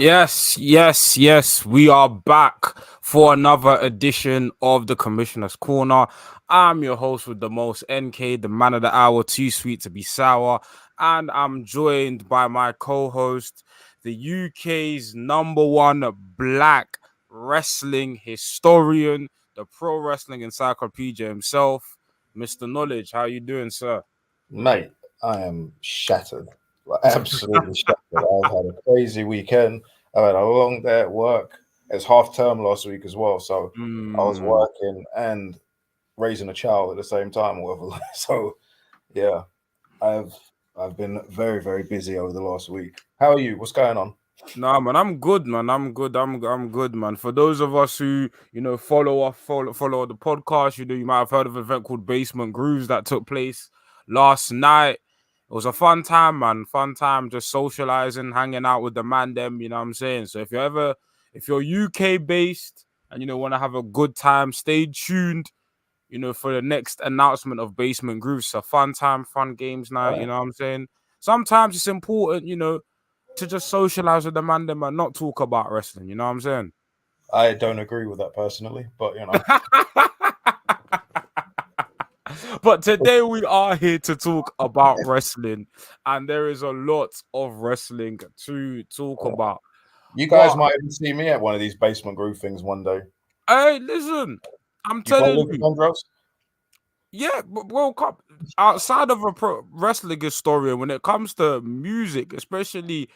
Yes. We are back for another edition of the Commissioner's Corner. I'm your host with the most, NK, the man of the hour, too sweet to be sour. And I'm joined by my co-host, the UK's number one black wrestling historian, the pro wrestling encyclopedia himself, Mr. Knowledge. How you doing, sir? Mate, I am shattered. Like, absolutely shattered. I've had a crazy weekend. I had a long day at work. It's half term last week as well. So I was working and raising a child at the same time or whatever. So yeah, I've been very, very busy over the last week. How are you? What's going on? Nah, man, I'm good, man. I'm good, man. For those of us who follow the podcast, you might have heard of an event called Basement Grooves that took place last night. It was a fun time, man. Fun time, just socializing, hanging out with the Mandem. You know what I'm saying? So if you're UK based and want to have a good time, stay tuned. For the next announcement of Basement Grooves. It's a fun time, fun games night. You know what I'm saying? Sometimes it's important, to just socialize with the man them and not talk about wrestling. You know what I'm saying? I don't agree with that personally, but But today we are here to talk about wrestling, and there is a lot of wrestling to talk about. You guys might even see me at one of these basement groove things one day. Hey, listen, I'm You telling play you. Andros? Yeah, but World Cup, outside of a pro wrestling historian, when it comes to music, especially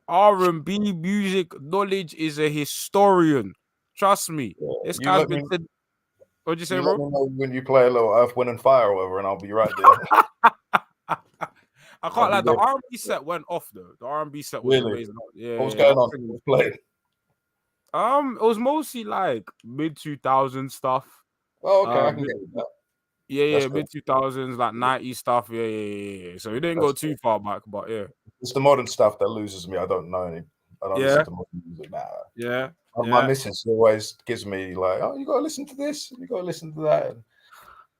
R&B music, Knowledge is a historian. Trust me. Yeah. This You guy's let been me. said. What'd you say, You let bro? me know when you play a little Earth, Wind, and Fire or whatever, and I'll be right there. I can't lie. The R&B set went off though. The R&B set was Really? amazing. Yeah, What was going on? yeah. What's playing? It was mostly like mid 2000 stuff. Oh, okay, I can get with that. Yeah, Cool. mid 2000s, like 90s stuff. Yeah. So we didn't go too far back, but yeah. It's the modern stuff that loses me. I don't know any. I don't listen to modern music now. Yeah. My missus always gives me like, "Oh, you gotta listen to this. You gotta listen to that." And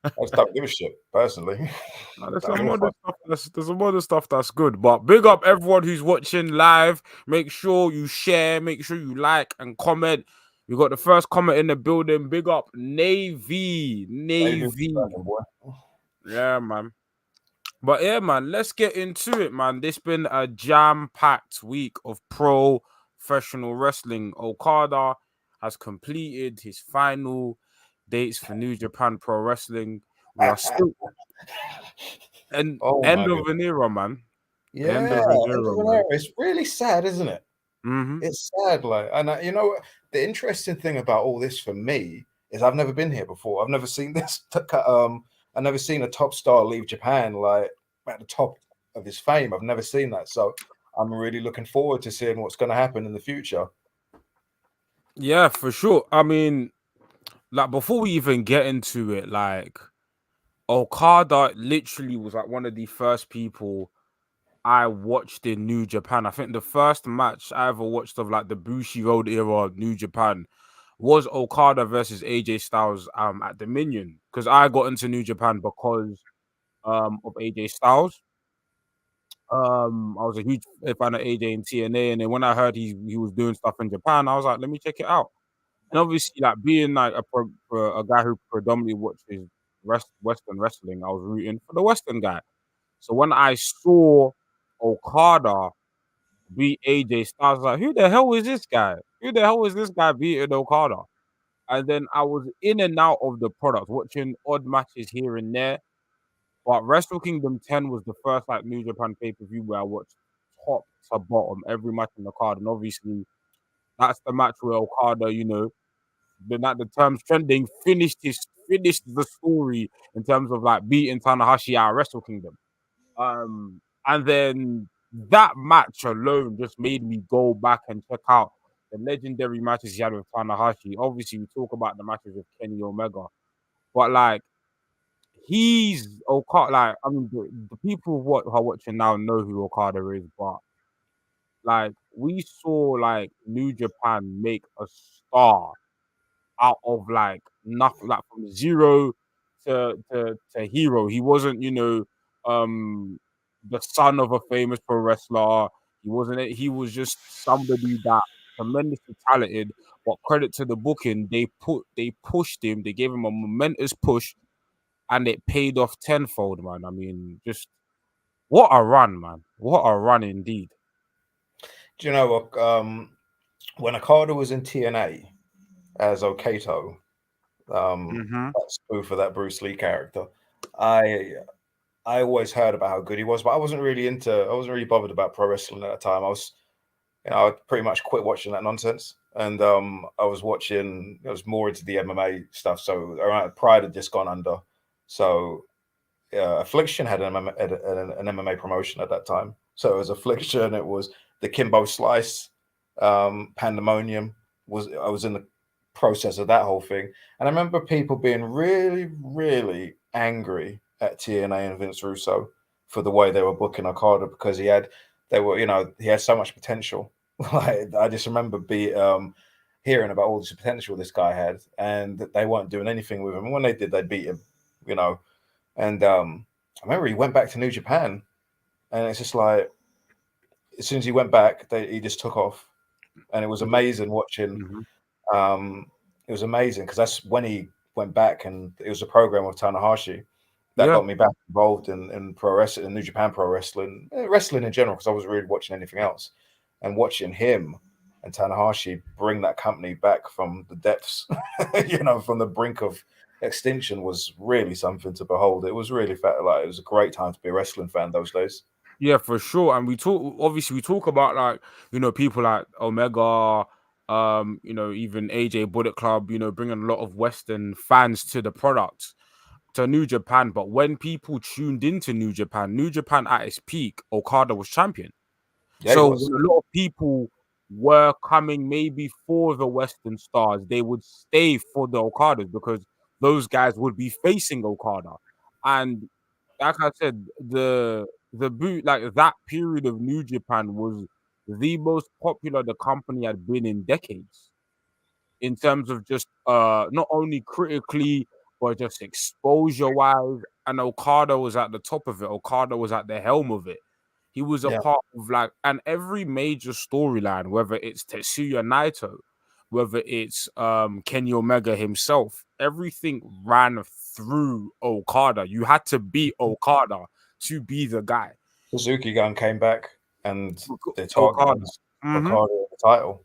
I just don't give a shit personally. There's some modern stuff that's good, but big up everyone who's watching live. Make sure you share, make sure you like and comment. We got the first comment in the building. Big up Navy. Yeah, man. But yeah, man, let's get into it, man. This been a jam-packed week of professional wrestling. Okada has completed his final dates for New Japan Pro Wrestling. We are still end of an era, man. Yeah, End of an era. It's really sad, isn't it? Mm-hmm. It's sad, like, and the interesting thing about all this for me is I've never been here before. I've never seen this. I've never seen a top star leave Japan like at the top of his fame. I've never seen that, so I'm really looking forward to seeing what's going to happen in the future. Yeah, for sure. I mean, like before we even get into it, like Okada literally was like one of the first people I watched in New Japan. I think the first match I ever watched of like the Bushiroad era of New Japan was Okada versus AJ Styles at Dominion, because I got into New Japan because of AJ Styles. I was a huge fan of AJ in TNA, and then when I heard he was doing stuff in Japan, I was like, let me check it out. And obviously, like being like a guy who predominantly watches Western wrestling, I was rooting for the Western guy. So when I saw Okada beat AJ Styles, I was like, who the hell is this guy? Who the hell is this guy beating Okada? And then I was in and out of the product, watching odd matches here and there. But Wrestle Kingdom 10 was the first like New Japan pay-per-view where I watched top to bottom every match in the card. And obviously that's the match where Okada, the terms trending, finished the story in terms of like beating Tanahashi at Wrestle Kingdom. And then that match alone just made me go back and check out the legendary matches he had with Tanahashi. Obviously, we talk about the matches with Kenny Omega, but like he's Okada. Like I mean, the people who are watching now know who Okada is, but like we saw like New Japan make a star out of like nothing, like from zero to hero. He wasn't, the son of a famous pro wrestler. He wasn't. He was just somebody that tremendously talented. But credit to the booking, they pushed him, they gave him a momentous push, and it paid off tenfold, man. I mean, just what a run, man! What a run indeed. Do you know what? When Okada was in TNA as Okato, Mm-hmm. that spoof of that Bruce Lee character, I I always heard about how good he was, but I wasn't really bothered about pro wrestling at the time. I pretty much quit watching that nonsense, and I was more into the MMA stuff. So around Pride had just gone under, so Affliction had an MMA promotion at that time. So it was Affliction, it was the Kimbo Slice, Pandemonium. I was in the process of that whole thing, and I remember people being really, really angry at TNA and Vince Russo for the way they were booking Okada because he had so much potential. Like I just remember hearing about all this potential this guy had, and that they weren't doing anything with him. And when they did, they beat him. You know, and I remember he went back to New Japan, and it's just like as soon as he went back, he just took off, and it was amazing watching. Mm-hmm. It was amazing because that's when he went back, and it was a program with Tanahashi that Yeah, got me back involved in pro wrestling, in New Japan pro wrestling, wrestling in general, because I wasn't really watching anything else, and watching him and Tanahashi bring that company back from the depths, from the brink of extinction was really something to behold. It was really like it was a great time to be a wrestling fan those days. yeah, for sure. And we talk about like, people like Omega, even AJ Bullet Club, bringing a lot of Western fans to the product, to New Japan. But when people tuned into New Japan at its peak, Okada was champion. Yeah, he So was. when a lot of people were coming maybe for the Western stars, they would stay for the Okadas because those guys would be facing Okada. And like I said, the boot like that period of New Japan was the most popular the company had been in decades in terms of just not only critically but just exposure wise. And Okada was at the top of it. Okada was at the helm of it. He was a Yeah. part of like, and every major storyline, whether it's Tetsuya Naito, whether it's Kenny Omega himself, everything ran through Okada. You had to be Okada to be the guy. Suzuki Gun came back and they Okada. targeted Mm-hmm. Okada at the title.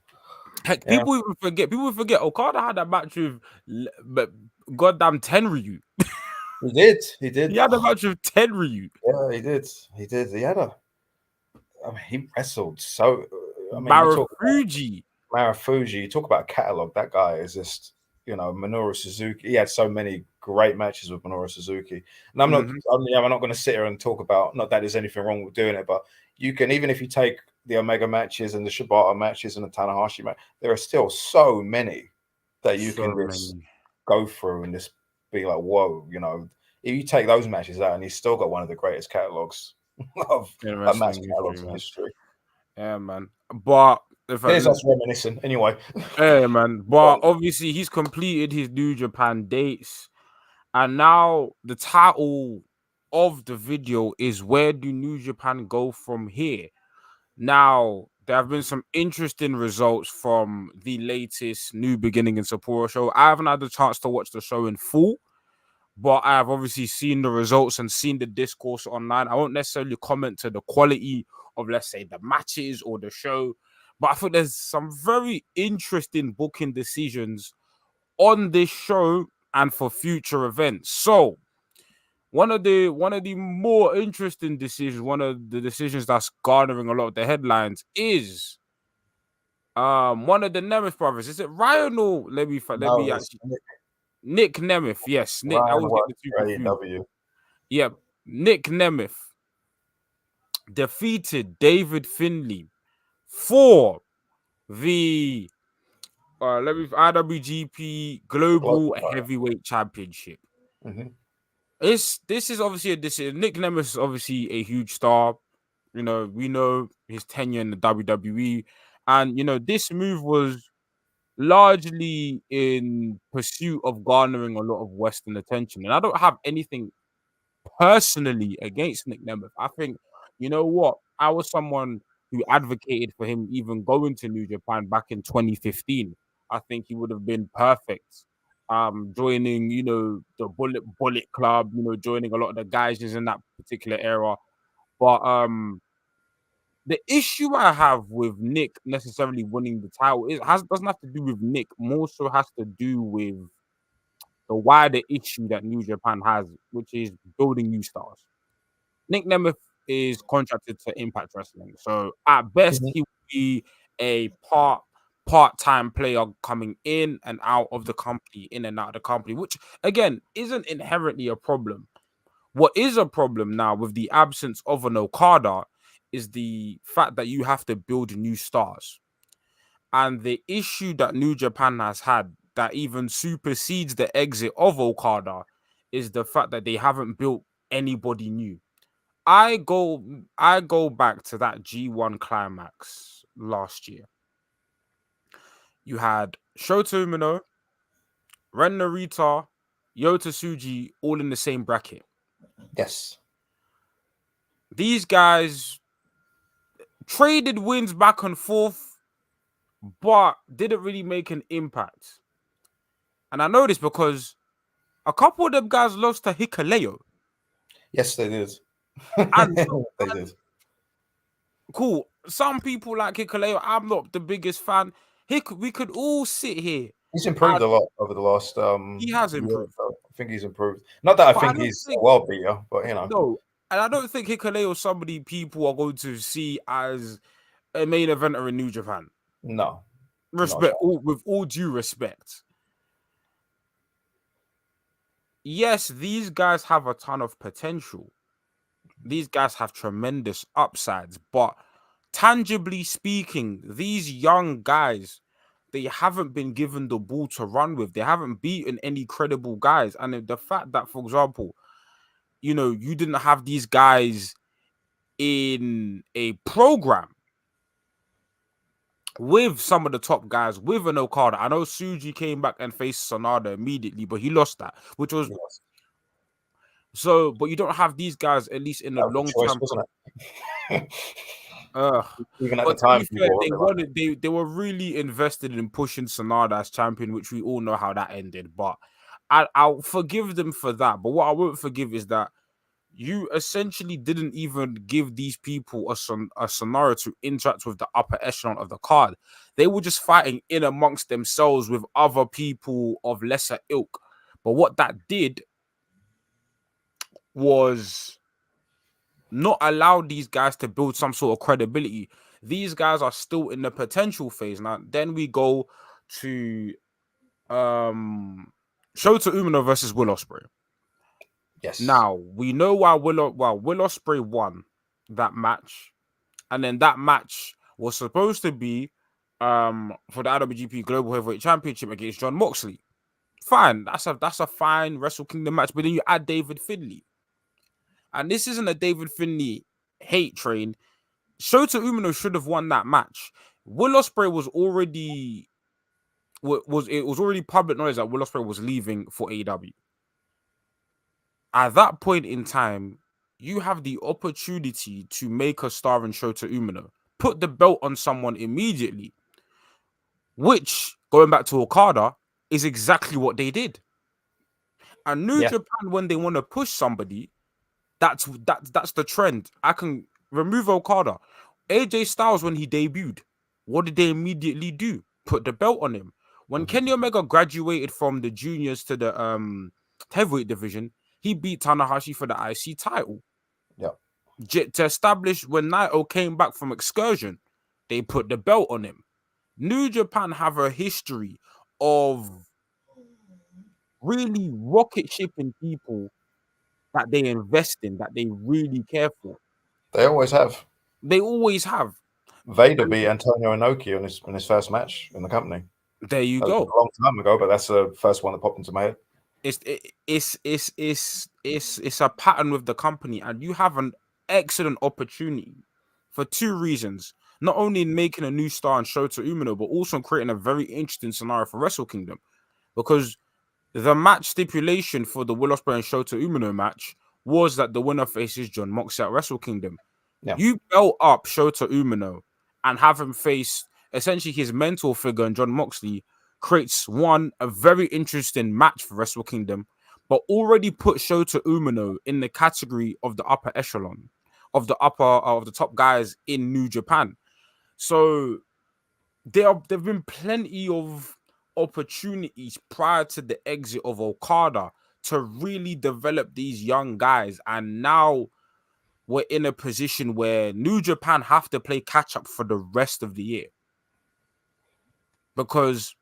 Heck, Yeah, people even forget. People forget Okada had a match with, but goddamn Tenryu. he did. He He did. had a match with Tenryu. Yeah, he did. He did. I mean, he wrestled so. I mean, you talk Marufuji. Marufuji, you talk about a catalog. That guy is just, Minoru Suzuki. He had so many great matches with Minoru Suzuki. And Mm-hmm. I'm not going to sit here and talk about, not that there's anything wrong with doing it, but you can, even if you take the Omega matches and the Shibata matches and the Tanahashi match, there are still so many that you So can just many. go through and just be like, whoa, if you take those matches out and he's still got one of the greatest catalogs of In match wrestling history, catalogs in man. history. Yeah, man. But if I, Here's us reminiscing. Anyway, yeah, man. But obviously, he's completed his New Japan dates, and now the title of the video is "Where do New Japan go from here?" Now, there have been some interesting results from the latest New Beginning in Sapporo show. I haven't had the chance to watch the show in full, but I have obviously seen the results and seen the discourse online. I won't necessarily comment to the quality of, let's say, the matches or the show, but I think there's some very interesting booking decisions on this show and for future events. So, one of the more interesting decisions, one of the decisions that's garnering a lot of the headlines is one of the Nemeth brothers. Is it Ryan or let me no, it's actually Nick Nemeth? Yes, Nick. I Ryan always get worked the two for confused. AEW. Yep, Nick Nemeth defeated David Finley for the IWGP Global Global title. Heavyweight Championship. Mhm. This is obviously a decision. Nick Nemeth is obviously a huge star. We know his tenure in the WWE, and this move was largely in pursuit of garnering a lot of Western attention. And I don't have anything personally against Nick Nemeth. I think, you know what? I was someone. who advocated for him even going to New Japan back in 2015. I think he would have been perfect. Joining, the Bullet Club, joining a lot of the guys in that particular era. But the issue I have with Nick necessarily winning the title doesn't have to do with Nick, more so has to do with the wider issue that New Japan has, which is building new stars. Nick Nemeth is contracted to Impact Wrestling, so at best he will be a part-time player coming in and out of the company, in and out of the company, which again isn't inherently a problem. What is a problem now with the absence of an Okada is the fact that you have to build new stars. And the issue that New Japan has had that even supersedes the exit of Okada is the fact that they haven't built anybody new. I go back to that G1 climax last year. You had Shota Umino, Ren Narita, Yota Tsuji all in the same bracket. Yes. These guys traded wins back and forth, but didn't really make an impact. And I know this because a couple of them guys lost to Hikuleo. Yes, they did. And they did. Cool. Some people like Hikuleo. I'm not the biggest fan. We could all sit here. He's improved a lot over the last. He has improved. I think he's improved. Not that I think he's a world beater, but No, and I don't think Hikuleo is somebody people are going to see as a main eventer in New Japan. No. Respect, with all due respect. Yes, these guys have a ton of potential. These guys have tremendous upsides, but tangibly speaking, these young guys, they haven't been given the ball to run with. They haven't beaten any credible guys. And the fact that, for example, you didn't have these guys in a program with some of the top guys, with an Okada. I know Tsuji came back and faced Sonada immediately, but he lost that, which was... So, but you don't have these guys, at least in the long term. Wasn't it? Even at the time, they were really invested in pushing Sonada as champion, which we all know how that ended. But I'll forgive them for that. But what I won't forgive is that you essentially didn't even give these people a scenario to interact with the upper echelon of the card. They were just fighting in amongst themselves with other people of lesser ilk. But what that did was not allow these guys to build some sort of credibility. These guys are still in the potential phase. Now, then we go to Shota Umino versus Will Ospreay. Yes. Now, we know why Will Ospreay won that match. And then that match was supposed to be for the IWGP Global Heavyweight Championship against John Moxley. Fine. That's a fine Wrestle Kingdom match. But then you add David Finlay. And this isn't a David Finlay hate train. Shota Umino should have won that match. Will Ospreay was already public knowledge that Will Ospreay was leaving for AEW. At that point in time, you have the opportunity to make a star in Shota Umino. Put the belt on someone immediately. Which, going back to Okada, is exactly what they did. And New Japan, when they want to push somebody, that's the trend. I can remove Okada. AJ Styles, when he debuted, what did they immediately do? Put the belt on him. When Kenny Omega graduated from the juniors to the heavyweight division, he beat Tanahashi for the IC title. Yeah. To establish when Naito came back from excursion, they put the belt on him. New Japan have a history of really rocket shipping people that they invest in, that they really care for. They always have. They always have. Vader beat Antonio Inoki in his first match in the company. There you go. A long time ago, but that's the first one that popped into my head. It's a pattern with the company, and you have an excellent opportunity for two reasons. Not only in making a new star in Shota Umino, but also in creating a very interesting scenario for Wrestle Kingdom. Because the match stipulation for the Will Ospreay and Shota Umino match was that the winner faces John Moxley at Wrestle Kingdom. Yeah. You belt up Shota Umino and have him face essentially his mentor figure in John Moxley creates a very interesting match for Wrestle Kingdom, but already put Shota Umino in the category of the upper echelon of the top guys in New Japan. So there've been plenty of opportunities prior to the exit of Okada to really develop these young guys, and now we're in a position where New Japan have to play catch up for the rest of the year because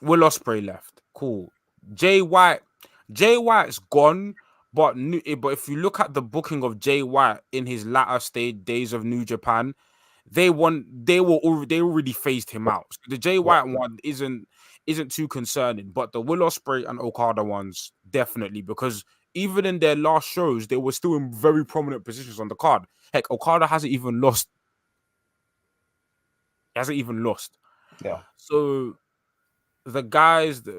Will Ospreay left. Cool. Jay White's gone, but if you look at the booking of Jay White in his latter days of New Japan, they already phased him out. So the Jay White one isn't too concerning, but the Will Ospreay and Okada ones definitely, because even in their last shows, they were still in very prominent positions on the card. Heck, Okada hasn't even lost. He hasn't even lost. Yeah. So the guys, the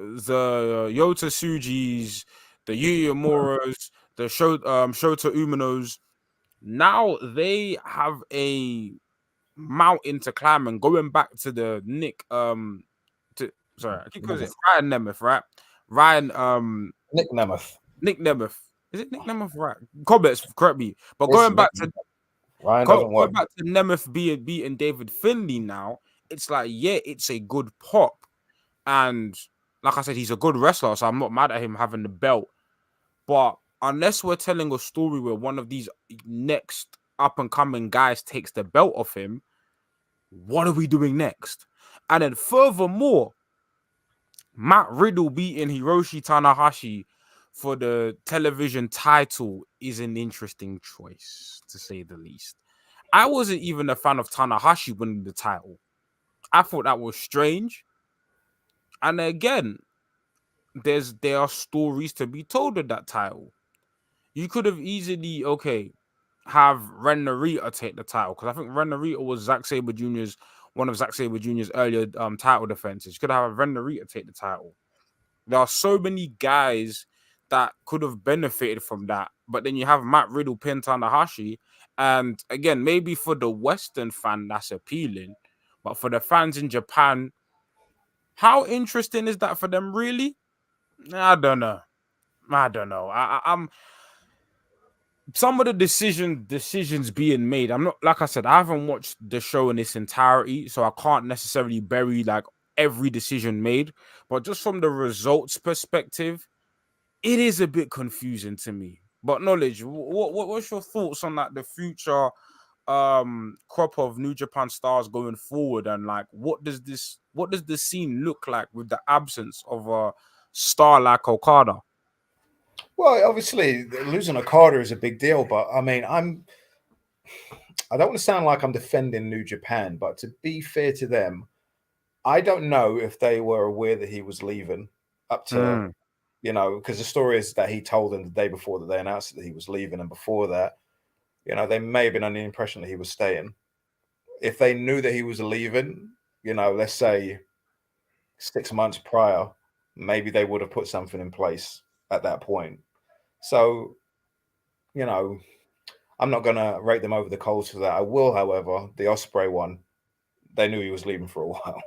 Yota Tsujis, the Yuya Moras, the Shota Uminos, now they have a mountain to climb, and going back to the I keep calling it Ryan Nemeth, right? Nick Nemeth. Nick Nemeth. Is it Nick Nemeth? Right. Comments, correct me. But It's going back Nick to Ryan doesn't work. going back to Nemeth beating David Finlay now, it's like, yeah, it's a good pop. And like I said, he's a good wrestler, so I'm not mad at him having the belt. But unless we're telling a story where one of these next up and coming guys takes the belt off him, what are we doing next? And then furthermore, Matt Riddle beating Hiroshi Tanahashi for the television title is an interesting choice, to say the least. I wasn't even a fan of Tanahashi winning the title. I thought that was strange. And again, there are stories to be told of that title. You could have easily, have Ren Narita take the title, because I think Ren Narita was one of Zack Sabre Jr.'s earlier title defenses. You could have Ren Narita take the title. There are so many guys that could have benefited from that, but then you have Matt Riddle pin Tanahashi, and again, maybe for the Western fan that's appealing, but for the fans in Japan, how interesting is that for them? Really? I don't know. I'm some of the decisions being made. I'm not, like I said, I haven't watched the show in its entirety, so I can't necessarily bury like every decision made. But just from the results perspective, it is a bit confusing to me. But knowledge, what's your thoughts on like the future crop of New Japan stars going forward, and like what does the scene look like with the absence of a star like Okada? Well, obviously, losing Okada is a big deal, but I mean, I don't want to sound like I'm defending New Japan, but to be fair to them, I don't know if they were aware that he was leaving up to, because the story is that he told them the day before that they announced that he was leaving, and before that, they may have been under the impression that he was staying. If they knew that he was leaving, let's say 6 months prior, maybe they would have put something in place at that point. So, I'm not going to rate them over the coals for that. I will, however, the Ospreay one, they knew he was leaving for a while.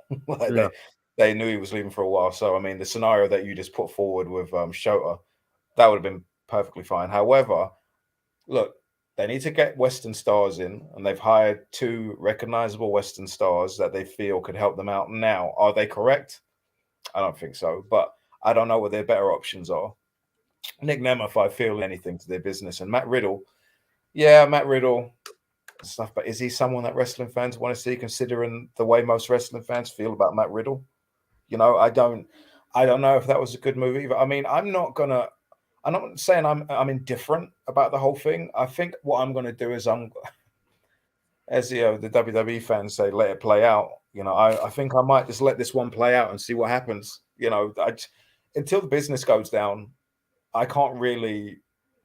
They knew he was leaving for a while. So, I mean, the scenario that you just put forward with Shota, that would have been perfectly fine. However, look, they need to get Western stars in, and they've hired 2 recognizable Western stars that they feel could help them out. Now, are they correct? I don't think so, but I don't know what their better options are. Nick Nemeth, I feel anything to their business, and Matt Riddle, stuff. But is he someone that wrestling fans want to see, considering the way most wrestling fans feel about Matt Riddle? I don't know if that was a good move either. I mean, I'm not saying I'm indifferent about the whole thing. I think what I'm gonna do is as the WWE fans say, let it play out. I think I might just let this one play out and see what happens. Until the business goes down, I can't really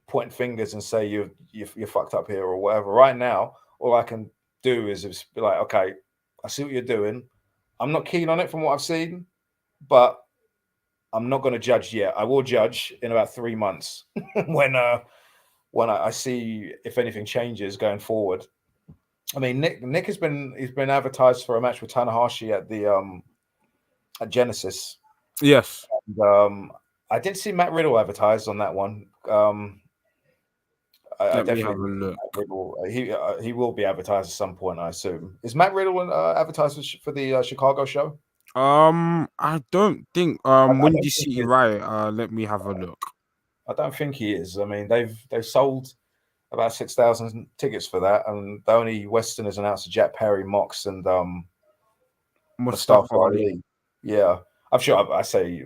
point fingers and say you're fucked up here or whatever. Right now, all I can do is just be like, okay, I see what you're doing. I'm not keen on it from what I've seen, but I'm not going to judge yet. I will judge in about 3 months when when I see if anything changes going forward. I mean, Nick he's been advertised for a match with Tanahashi at the at Genesis. Yes. And, I did see Matt Riddle advertised on that one. I Let me have a definitely look. Matt Riddle, he will be advertised at some point, I assume. Is Matt Riddle advertised for the Chicago show? I don't think I Windy don't think City he is. Riot. Let me have a look. I don't think he is. I mean, they've sold about 6,000 tickets for that, and the only Westerners announced are Jack Perry, Mox, and Mustafa Mustafa Ali. Ali. Yeah, I'm sure I say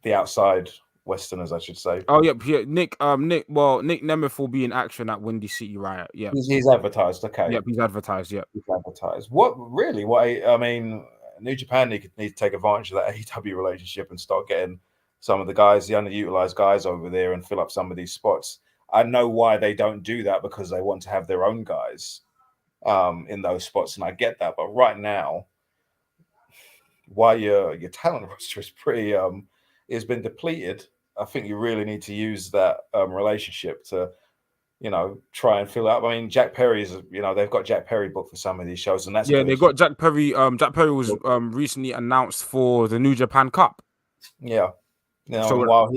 the outside Westerners, I should say. Oh yep, yeah. Nick Nick Nemeth will be in action at Windy City Riot. Yeah. He's advertised. Okay, Yep, he's advertised, yep. he's advertised. What really? What I mean, New Japan need to take advantage of that AEW relationship and start getting some of the guys, the underutilized guys, over there and fill up some of these spots. I know why they don't do that, because they want to have their own guys in those spots, and I get that. But right now, while your talent roster is pretty has been depleted, I think you really need to use that relationship to, try and fill out. I mean, Jack Perry's, they've got Jack Perry booked for some of these shows, and that's Yeah, they good. got Jack Perry. Jack Perry was recently announced for the New Japan Cup. Yeah, So and while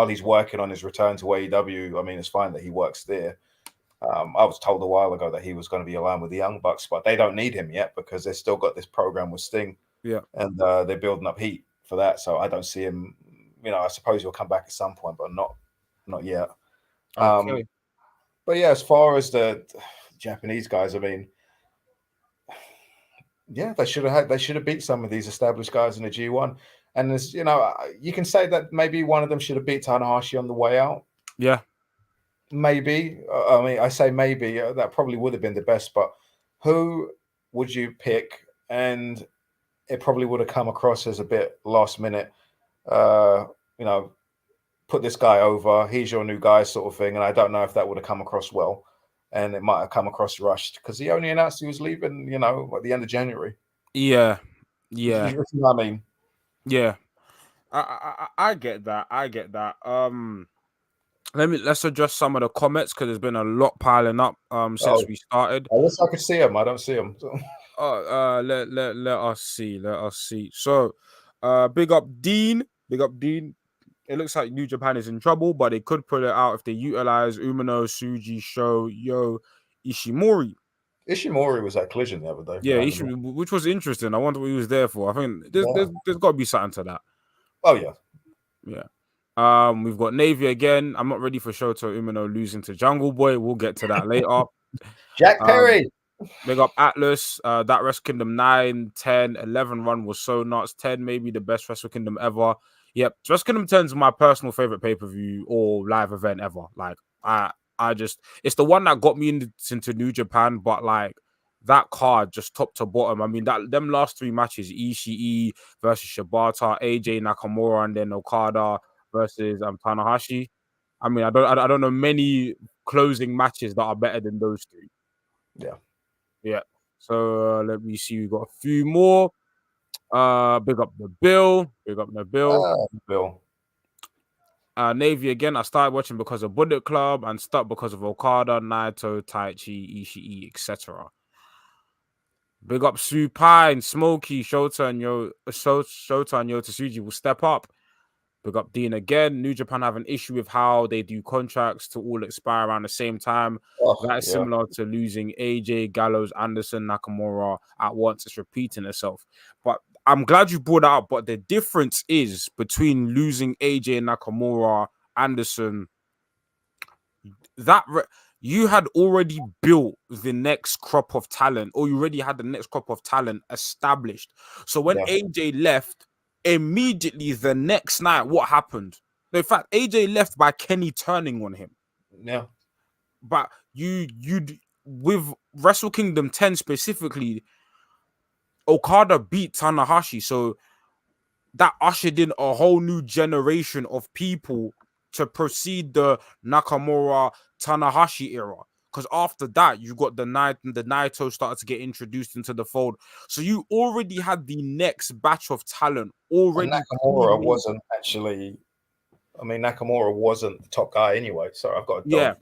he's working on his return to AEW, I mean, it's fine that he works there. I was told a while ago that he was going to be aligned with the Young Bucks, but they don't need him yet because they've still got this program with Sting. Yeah, and they're building up heat for that. So I don't see him. I suppose he'll come back at some point, but not yet. okay. But yeah, as far as the Japanese guys, I mean, yeah, they should have beat some of these established guys in the G1. And there's, you can say that maybe one of them should have beat Tanahashi on the way out. Yeah. Maybe. I mean, I say maybe. That probably would have been the best. But who would you pick? And it probably would have come across as a bit last minute. Put this guy over. He's your new guy, sort of thing. And I don't know if that would have come across well. And it might have come across rushed because he only announced he was leaving, at the end of January. Yeah. You know what I mean? Yeah. I get that. Let's address some of the comments because there's been a lot piling up since we started. I wish I could see him. I don't see him. Let us see. So big up Dean. It looks like New Japan is in trouble, but they could put it out if they utilize Umino, Suji, Sho, Yo, Ishimori. Ishimori was at Collision the other day. Yeah, which was interesting. I wonder what he was there for. I think there's got to be something to that. Oh yeah. We've got Navy again. I'm not ready for Shota Umino losing to Jungle Boy. We'll get to that later. Jack Perry. Big up Atlas. That Wrestle Kingdom 9, 10, 11 run was so nuts. 10 maybe the best Wrestle Kingdom ever. Yep, Wrestle Kingdom 10 is my personal favorite pay-per-view or live event ever. Like I just, it's the one that got me into New Japan, but like that card just top to bottom. I mean, them last three matches, Ishii versus Shibata, AJ Nakamura, and then Okada versus Tanahashi. I mean, I don't know many closing matches that are better than those three. Yeah. So let me see. We got a few more. Big up the Bill. Bill. Navy again. I started watching because of Bullet Club and stopped because of Okada, Naito, Taichi, Ishii, etc. Big up Supine, Smokey, Shota and Yota Suji will step up. Big up Dean again. New Japan have an issue with how they do contracts to all expire around the same time. That is similar to losing AJ, Gallows, Anderson, Nakamura at once. It's repeating itself. But I'm glad you brought that up. But the difference is between losing AJ, Nakamura, Anderson, you had already built the next crop of talent, or you already had the next crop of talent established. So when AJ left, immediately the next night, what happened? In fact, AJ left by Kenny turning on him. Yeah. But you with Wrestle Kingdom 10 specifically, Okada beat Tanahashi. So that ushered in a whole new generation of people to proceed the Nakamura Tanahashi era. Because after that, you got the Naito started to get introduced into the fold. So you already had the next batch of talent already. And Nakamura wasn't actually I mean, Nakamura wasn't the top guy anyway. Sorry, I've got a dog.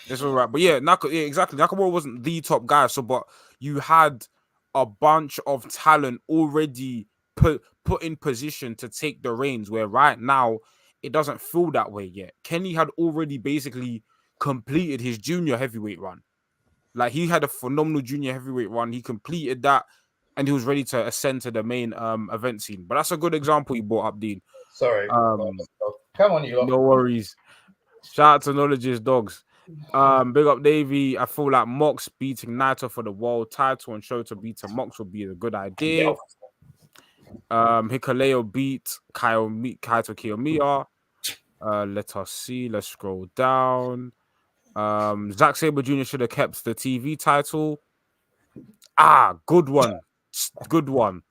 It's all right. But yeah, exactly. Nakamura wasn't the top guy. So, but you had a bunch of talent already put in position to take the reins, where right now it doesn't feel that way yet. Kenny had already basically completed his junior heavyweight run. Like, he had a phenomenal junior heavyweight run. He completed that and he was ready to ascend to the main event scene. But that's a good example you brought up, Dean. Sorry. Come on, you lot. No worries. Shout out to Knowledge's dogs. Big up Davey. I feel like Mox beating Naito for the world title and Shota beating Mox would be a good idea. Hikaleo beat Kaito Kiyomiya. Let us see. Let's scroll down. Zack Sabre Jr. should have kept the TV title. Good one. Good one.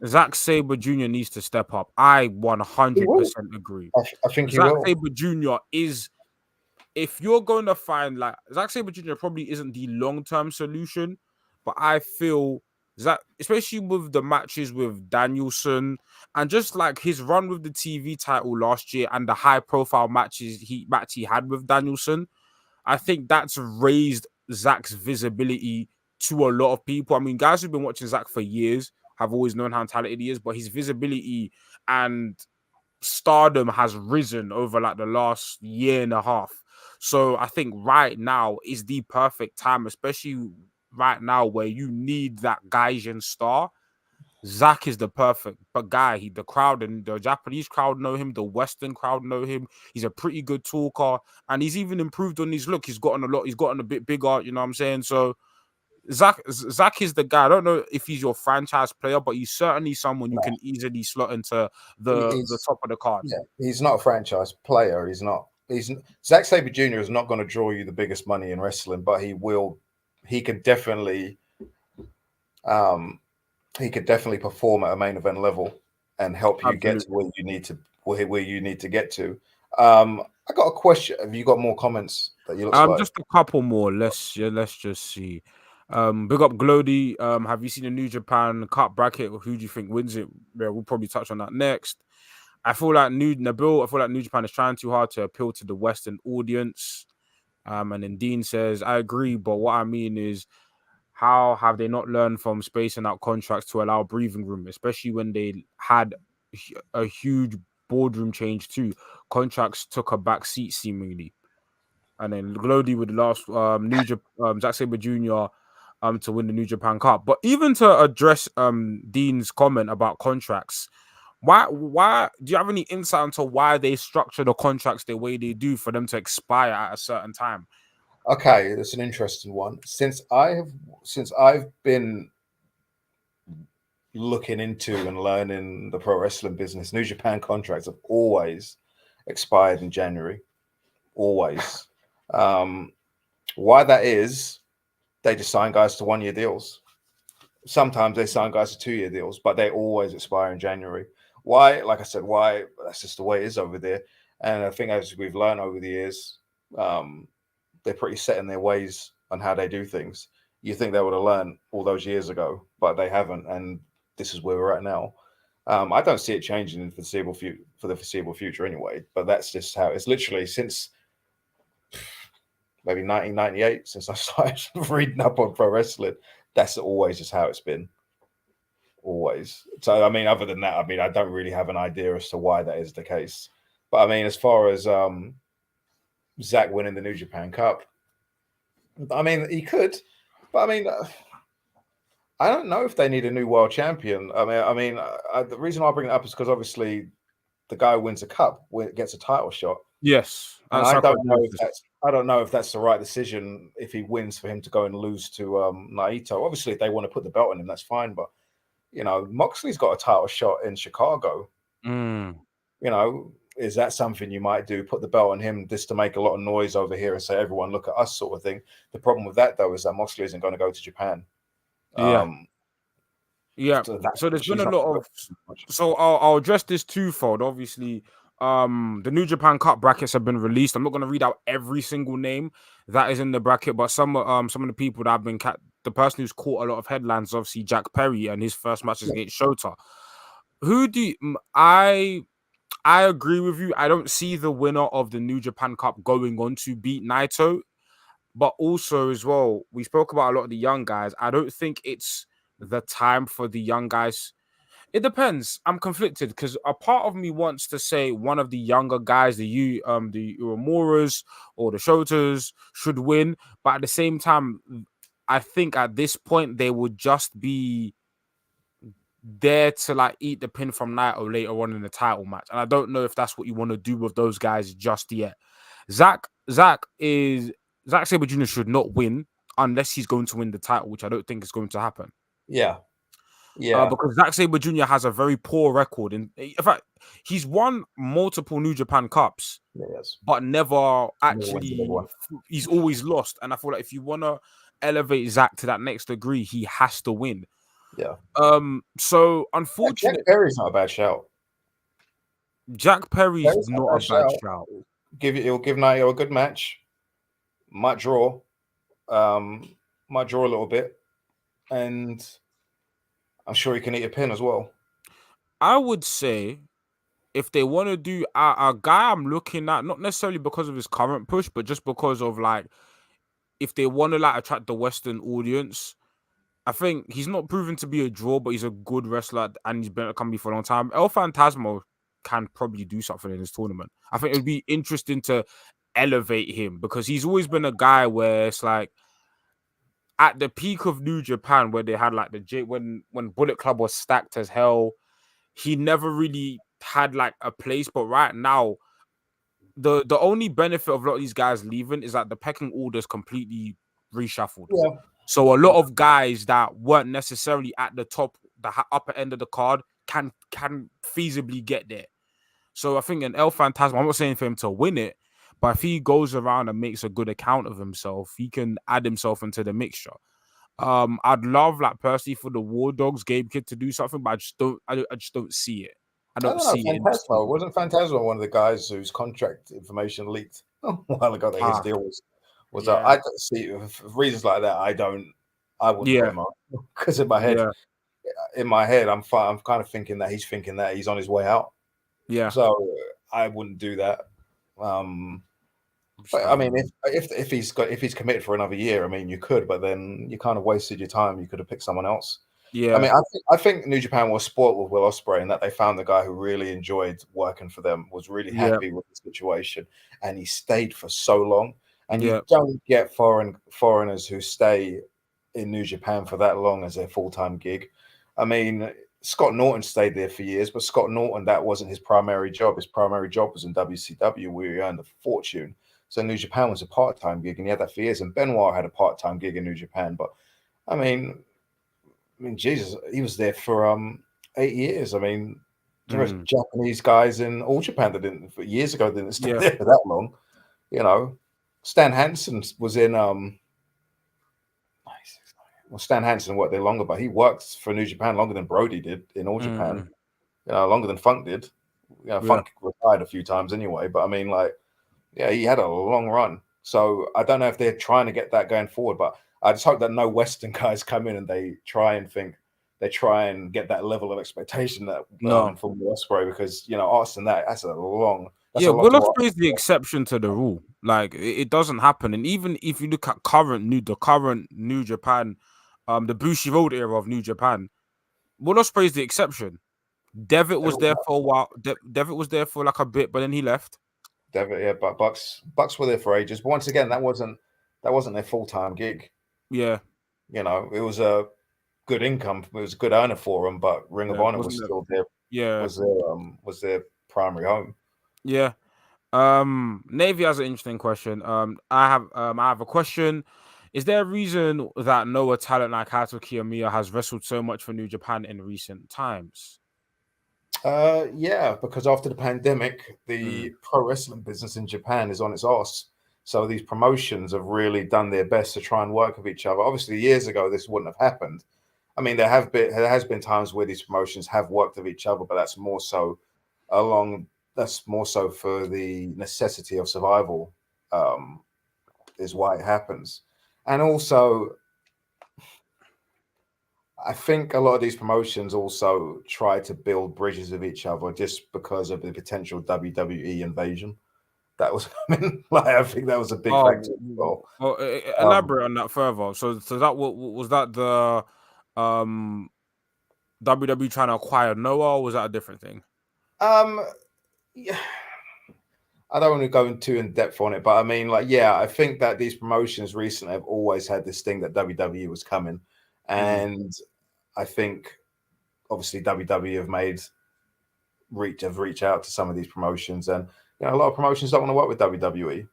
Zack Sabre Jr. needs to step up. I 100% agree. I think Zack Sabre Jr. is, if you're going to find, like, Zack Sabre Jr. probably isn't the long-term solution, but I feel that, especially with the matches with Danielson and just like his run with the TV title last year and the high-profile matches he had with Danielson, I think that's raised Zack's visibility to a lot of people. I mean, guys who've been watching Zack for years have always known how talented he is, but his visibility and stardom has risen over like the last year and a half. So I think right now is the perfect time, especially right now where you need that Gaijin star. Zack is the perfect guy. The crowd and the Japanese crowd know him. The Western crowd know him. He's a pretty good talker, and he's even improved on his look. He's gotten a bit bigger. You know what I'm saying? So Zack is the guy. I don't know if he's your franchise player, but he's certainly someone you can easily slot into the top of the card. Yeah, he's not a franchise player. Zack Sabre Jr. is not going to draw you the biggest money in wrestling, but he could definitely perform at a main event level and help you get to where you need to get to. I got a question. Have you got more comments that you look like? Just a couple more. Let's just see. Big up Glody. Have you seen the New Japan Cup bracket? Who do you think wins it? Yeah, we'll probably touch on that next. I feel like New Japan is trying too hard to appeal to the Western audience. And then Dean says, I agree, but what I mean is, how have they not learned from spacing out contracts to allow breathing room, especially when they had a huge boardroom change too? Contracts took a back seat seemingly. And then Glody with the last Zack Sabre Jr. To win the New Japan Cup. But even to address Dean's comment about contracts, why do you have any insight into why they structure the contracts the way they do for them to expire at a certain time? Okay, that's an interesting one. Since I've been looking into and learning the pro wrestling business, New Japan contracts have always expired in January. Always. Why that is, they just sign guys to 1-year deals. Sometimes they sign guys to 2-year deals, but they always expire in January. Why? Like I said, why? That's just the way it is over there. And I think as we've learned over the years, they're pretty set in their ways on how they do things. You think they would have learned all those years ago, but they haven't. And this is where we're at now. I don't see it changing in for the foreseeable future anyway, but that's just how it's literally since maybe 1998, since I started reading up on pro wrestling. That's always just how it's been. Always. So, I mean, other than that, I mean, I don't really have an idea as to why that is the case. But I mean, as far as Zack winning the New Japan Cup, I mean, he could, but I mean, I don't know if they need a new world champion. I mean, the reason I bring it up is because obviously the guy who wins a cup gets a title shot. Yes, and I don't know if that's the right decision if he wins for him to go and lose to Naito. Obviously, if they want to put the belt on him, that's fine. But you know, Moxley's got a title shot in Chicago. You know, is that something you might do? Put the belt on him just to make a lot of noise over here and say, everyone look at us, sort of thing. The problem with that, though, is that Moxley isn't going to go to Japan. So there's been a lot of. So I'll address this twofold. Obviously, the New Japan Cup brackets have been released. I'm not going to read out every single name that is in the bracket, but some of the people that have been the person who's caught a lot of headlines, obviously Jack Perry, and his first match is against Shota. I agree with you. I don't see the winner of the New Japan Cup going on to beat Naito. But also as well, we spoke about a lot of the young guys. I don't think it's the time for the young guys. It depends. I'm conflicted because a part of me wants to say one of the younger guys, the Uemuras or the Shotas should win. But at the same time, I think at this point they would just be there to like eat the pin from Naito later on in the title match. And I don't know if that's what you want to do with those guys just yet. Zack Sabre Jr. should not win unless he's going to win the title, which I don't think is going to happen. Yeah. Because Zack Sabre Jr. has a very poor record. In fact, he's won multiple New Japan Cups, but never actually, he's always lost. And I feel like if you want to elevate Zack to that next degree, he has to win. Yeah. So unfortunately, Jack Perry's not a bad shout. Jack Perry's not a bad shout. He'll give Naito a good match. Might draw a little bit, and I'm sure he can eat a pin as well. I would say if they want to do a guy I'm looking at, not necessarily because of his current push, but just because of like if they want to like attract the Western audience. I think he's not proven to be a draw, but he's a good wrestler and he's been at the company for a long time. El Phantasmo can probably do something in this tournament. I think it would be interesting to elevate him because he's always been a guy where it's like at the peak of New Japan where they had like when Bullet Club was stacked as hell, he never really had like a place. But right now, the only benefit of a lot of these guys leaving is that the pecking order is completely reshuffled. Yeah. So a lot of guys that weren't necessarily at the top, the upper end of the card, can feasibly get there. So I think an El Phantasmo, I'm not saying for him to win it, but if he goes around and makes a good account of himself, he can add himself into the mixture. I'd love, like personally, for the War Dogs Gabe Kid to do something, but I just don't see it. I don't see it. Wasn't Phantasmo one of the guys whose contract information leaked a while ago that his deal was I don't see for reasons like that. I wouldn't put him on because in my head, I'm kind of thinking that he's on his way out. Yeah. So I wouldn't do that. But I mean, if he's committed for another year, I mean, you could, but then you kind of wasted your time. You could have picked someone else. Yeah. I mean, I think New Japan was spoiled with Will Ospreay and that they found the guy who really enjoyed working for them, was really happy with the situation, and he stayed for so long. And you don't get foreigners who stay in New Japan for that long as their full-time gig. I mean, Scott Norton stayed there for years, but Scott Norton, that wasn't his primary job. His primary job was in WCW, where he earned a fortune. So New Japan was a part-time gig, and he had that for years. And Benoit had a part-time gig in New Japan. But I mean, Jesus, he was there for 8 years. I mean, there was Japanese guys in All Japan that years ago didn't stay there for that long. You know, Stan Hansen was in Stan Hansen worked there longer, but he worked for New Japan longer than Brody did in All Japan. You know, longer than Funk did. You know, Funk retired a few times anyway, but I mean, like, yeah, he had a long run. So I don't know if they're trying to get that going forward, but I just hope that no Western guys come in and they try and get that level of expectation that from Ospreay, because you know, Austin, that's a long. Will Ospreay is the exception to the rule. Like it doesn't happen, and even if you look at the current New Japan, the Bushiroad era of New Japan, Will Ospreay is the exception. Devitt was there for a while. Devitt was there for like a bit, but then he left. Devitt, yeah, but Bucks were there for ages. But once again, that wasn't their full-time gig. Yeah, you know, it was a good income. It was a good earner for them, but Ring of Honor was still there. Yeah, was their primary home. Yeah. Navy has an interesting question. I have a question. Is there a reason that Noah talent like Hato Kiyomiya has wrestled so much for New Japan in recent times? Yeah, because after the pandemic, the pro wrestling business in Japan is on its arse. So these promotions have really done their best to try and work with each other. Obviously, years ago, this wouldn't have happened. I mean, there has been times where these promotions have worked with each other, but that's more so for the necessity of survival, is why it happens. And also, I think a lot of these promotions also try to build bridges with each other just because of the potential WWE invasion that was coming. Like, I think that was a big factor as well. Elaborate on that further. So that what was that the WWE trying to acquire Noah, or was that a different thing? Yeah, I don't want to go too in depth on it, but I mean, like, yeah, I think that these promotions recently have always had this thing that WWE was coming, and I think obviously WWE have reached out to some of these promotions, and a lot of promotions don't want to work with WWE,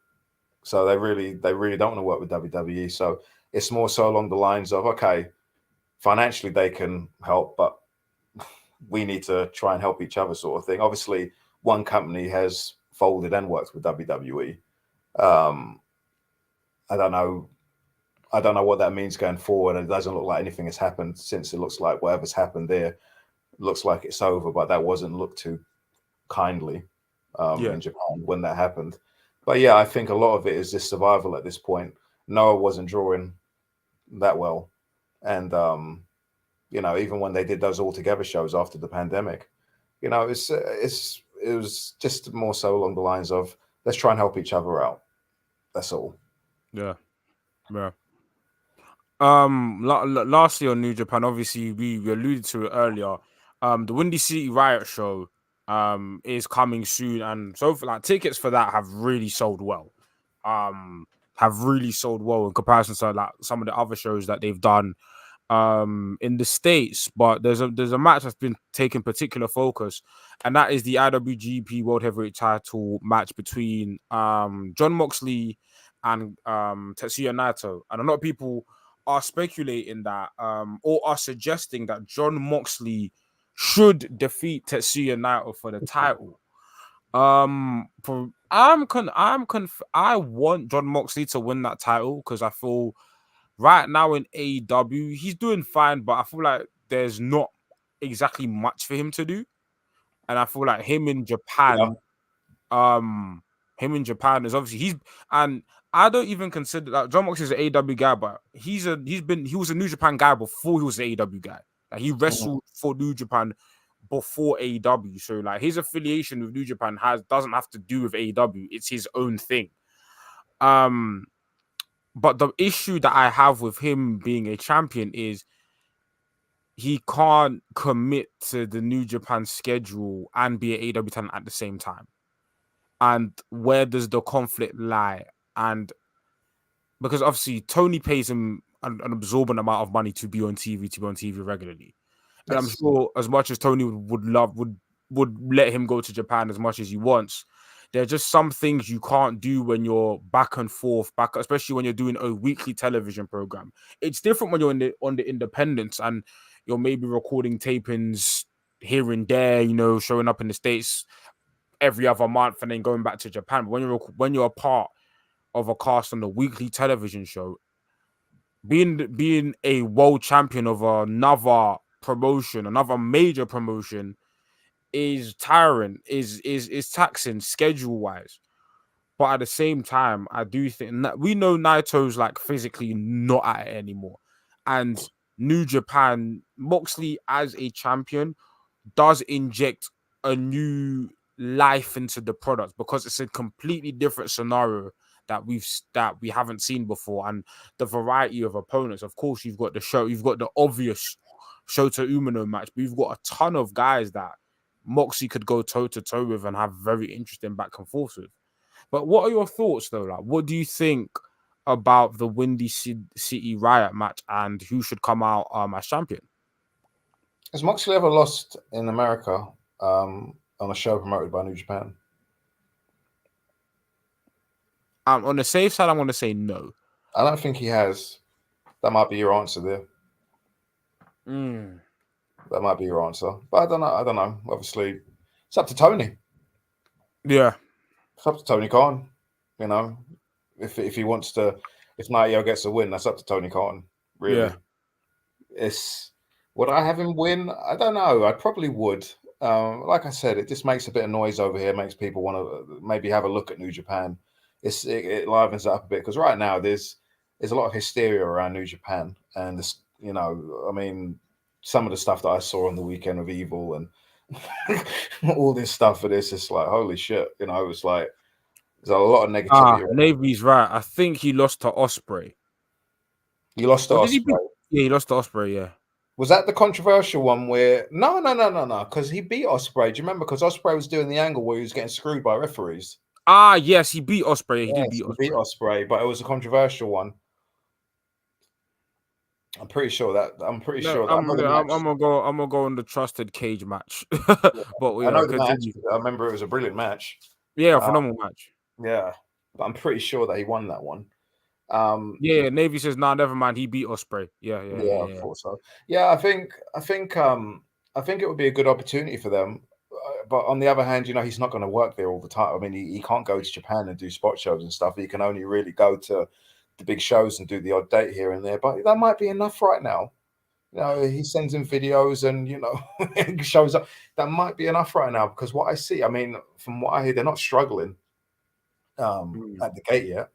so they really don't want to work with WWE. So it's more so along the lines of, okay, financially they can help, but we need to try and help each other, sort of thing. Obviously, one company has folded and worked with WWE. I don't know. I don't know what that means going forward. It doesn't look like anything has happened since. It looks like whatever's happened there looks like it's over, but that wasn't looked to kindly in Japan when that happened. But yeah, I think a lot of it is just survival at this point. Noah wasn't drawing that well, and even when they did those all together shows after the pandemic, it was just more so along the lines of, let's try and help each other out. That's all. Yeah. Lastly on New Japan, obviously we alluded to it earlier. The Windy City Riot show is coming soon, and so like tickets for that have really sold well. In comparison to like some of the other shows that they've done in the States. But there's a match that's been taking particular focus, and that is the IWGP World Heavyweight Title match between John Moxley and Tetsuya Naito. And a lot of people are speculating that or are suggesting that John Moxley should defeat Tetsuya Naito for the title. I want John Moxley to win that title because I feel right now in AEW he's doing fine, but I feel like there's not exactly much for him to do. And I feel like him in Japan is obviously and I don't even consider that John Moxley is an AEW guy, but he was a New Japan guy before he was an AEW guy. Like he wrestled for New Japan before AEW. So like his affiliation with New Japan doesn't have to do with AEW. It's his own thing. But the issue that I have with him being a champion is he can't commit to the New Japan schedule and be an AEW talent at the same time. And where does the conflict lie? And because obviously Tony pays him an absorbent amount of money to be on TV regularly. And I'm sure as much as Tony would let him go to Japan as much as he wants, there are just some things you can't do when you're back and forth, especially when you're doing a weekly television program. It's different when you're on the independents and you're maybe recording tapings here and there, showing up in the States every other month and then going back to Japan. But when you're a part of a cast on a weekly television show, being a world champion of another major promotion, is tiring, is taxing schedule wise. But at the same time, I do think that we know Naito's like physically not at it anymore, and New Japan Moxley as a champion does inject a new life into the product because it's a completely different scenario that we haven't seen before, and the variety of opponents. Of course, you've got the obvious Shota Umino match, but you've got a ton of guys that Moxley could go toe to toe with and have very interesting back and forth with. But what are your thoughts though? Like, what do you think about the Windy City Riot match and who should come out as champion? Has Moxley ever lost in America on a show promoted by New Japan? On the safe side, I'm going to say no. I don't think he has. That might be your answer there. That might be your answer. But I don't know. Obviously, it's up to Tony. Yeah. It's up to Tony Khan. If he wants to, if Naito gets a win, that's up to Tony Khan. Really. Yeah. Would I have him win? I don't know. I probably would. Like I said, it just makes a bit of noise over here. Makes people want to maybe have a look at New Japan. It livens it up a bit because right now there's a lot of hysteria around New Japan, and I mean, some of the stuff that I saw on the weekend of Evil and all this stuff for this, it's like holy shit. You know, it's like there's a lot of negativity. Navy's right. I think he lost to Osprey. You lost to Or did he Osprey. beat? Yeah, he lost to Osprey. Yeah. Was that the controversial one where no, because he beat Osprey. Do you remember? Because Osprey was doing the angle where he was getting screwed by referees. Yes, he beat Osprey. He did beat Osprey. He beat Osprey, but it was a controversial one. I'm pretty sure that. I'm gonna go on the trusted cage match. But I know the match. I remember it was a brilliant match. Yeah, phenomenal match. Yeah, but I'm pretty sure that he won that one. Navy says, "Nah, never mind. He beat Osprey." Yeah. I thought so. Yeah, I think it would be a good opportunity for them. But on the other hand, you know, he's not going to work there all the time. I mean, he can't go to Japan and do spot shows and stuff. He can only really go to the big shows and do the odd date here and there. But that might be enough right now. You know, he sends in videos and, you know, shows up. That might be enough right now because what I see, I mean, from what I hear, they're not struggling at the gate yet.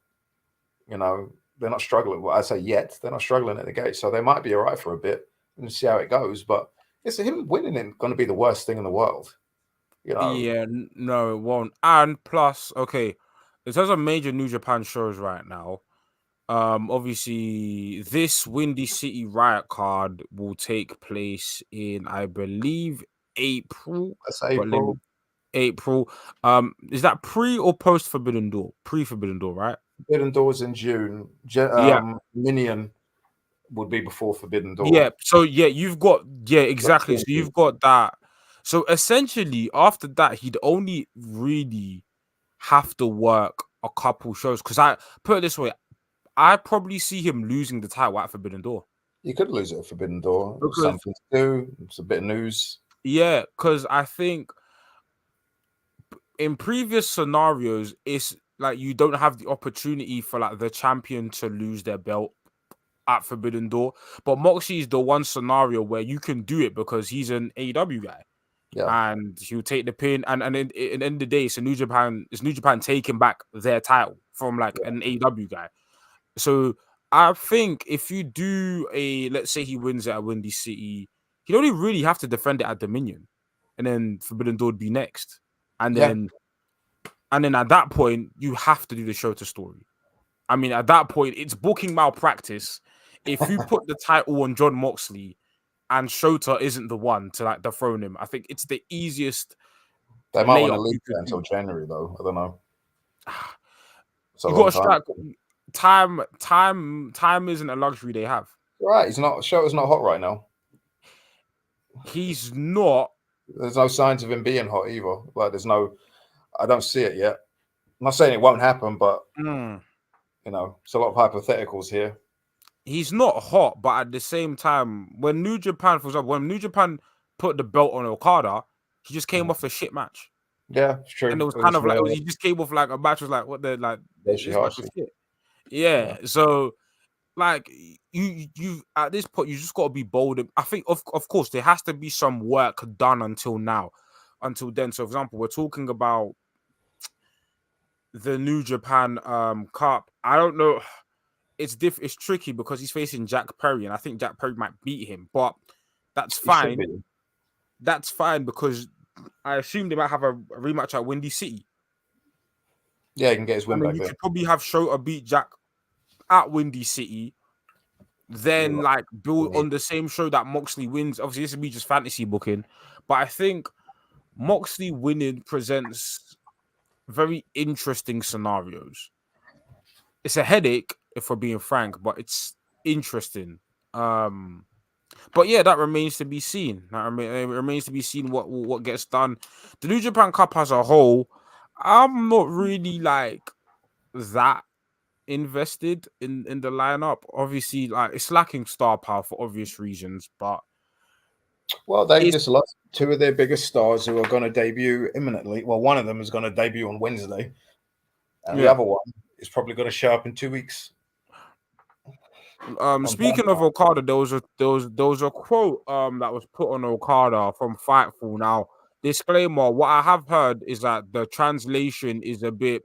You know, they're not struggling. Well, I say yet, they're not struggling at the gate. So they might be all right for a bit and see how it goes. But it's him winning it going to be the worst thing in the world. You know? Yeah, no, it won't. And plus, okay, in terms of major New Japan shows right now, obviously this Windy City Riot card will take place in, I believe, April. That's April. April. Is that pre or post Forbidden Door? Pre Forbidden Door, right? Forbidden Door's in June. Minion would be before Forbidden Door. Yeah. So you've got exactly. So you've got that. So essentially, after that, he'd only really have to work a couple shows. Because I put it this way, I probably see him losing the title at Forbidden Door. You could lose it at Forbidden Door. Because, something to do. It's a bit of news. Yeah, because I think in previous scenarios, it's like you don't have the opportunity for like the champion to lose their belt at Forbidden Door. But Moxley is the one scenario where you can do it because he's an AEW guy. Yeah. And he'll take the pin. And in the end of the day, it's New Japan taking back their title from like an AEW guy. So I think if you do let's say he wins it at Windy City, he'd only really have to defend it at Dominion. And then Forbidden Door would be next. And then at that point, you have to do the Shota story. I mean, at that point, it's booking malpractice. If you put the title on John Moxley and Shota isn't the one to like dethrone him, I think it's the easiest. They might want to leave it until January, though. I don't know. You got to strike. Time isn't a luxury they have. Right, Shota's not hot right now. He's not. There's no signs of him being hot either. Like I don't see it yet. I'm not saying it won't happen, but you know, it's a lot of hypotheticals here. He's not hot, but at the same time, when New Japan, for example, when New Japan put the belt on Okada, he just came off a shit match. Yeah, it's true. And it was kind of like he just came off like a match was like what the like this match was shit. Yeah, so like you at this point you just got to be bold. I think of course there has to be some work done until then. So for example, we're talking about the New Japan Cup. I don't know. It's tricky because he's facing Jack Perry, and I think Jack Perry might beat him, but that's fine. That's fine because I assume they might have a rematch at Windy City. Yeah, he can get his win back. You could probably have Shota beat Jack at Windy City, then like build on the same show that Moxley wins. Obviously, this would be just fantasy booking, but I think Moxley winning presents very interesting scenarios. It's a headache, if we're being frank, but it's interesting. But yeah, that remains to be seen. It remains to be seen what gets done. The New Japan Cup as a whole, I'm not really like that invested in the lineup. Obviously, like it's lacking star power for obvious reasons, but they just lost two of their biggest stars who are going to debut imminently. Well, one of them is going to debut on Wednesday, and the other one is probably going to show up in 2 weeks. Speaking of Okada, there was a quote that was put on Okada from Fightful. Now, disclaimer: what I have heard is that the translation is a bit.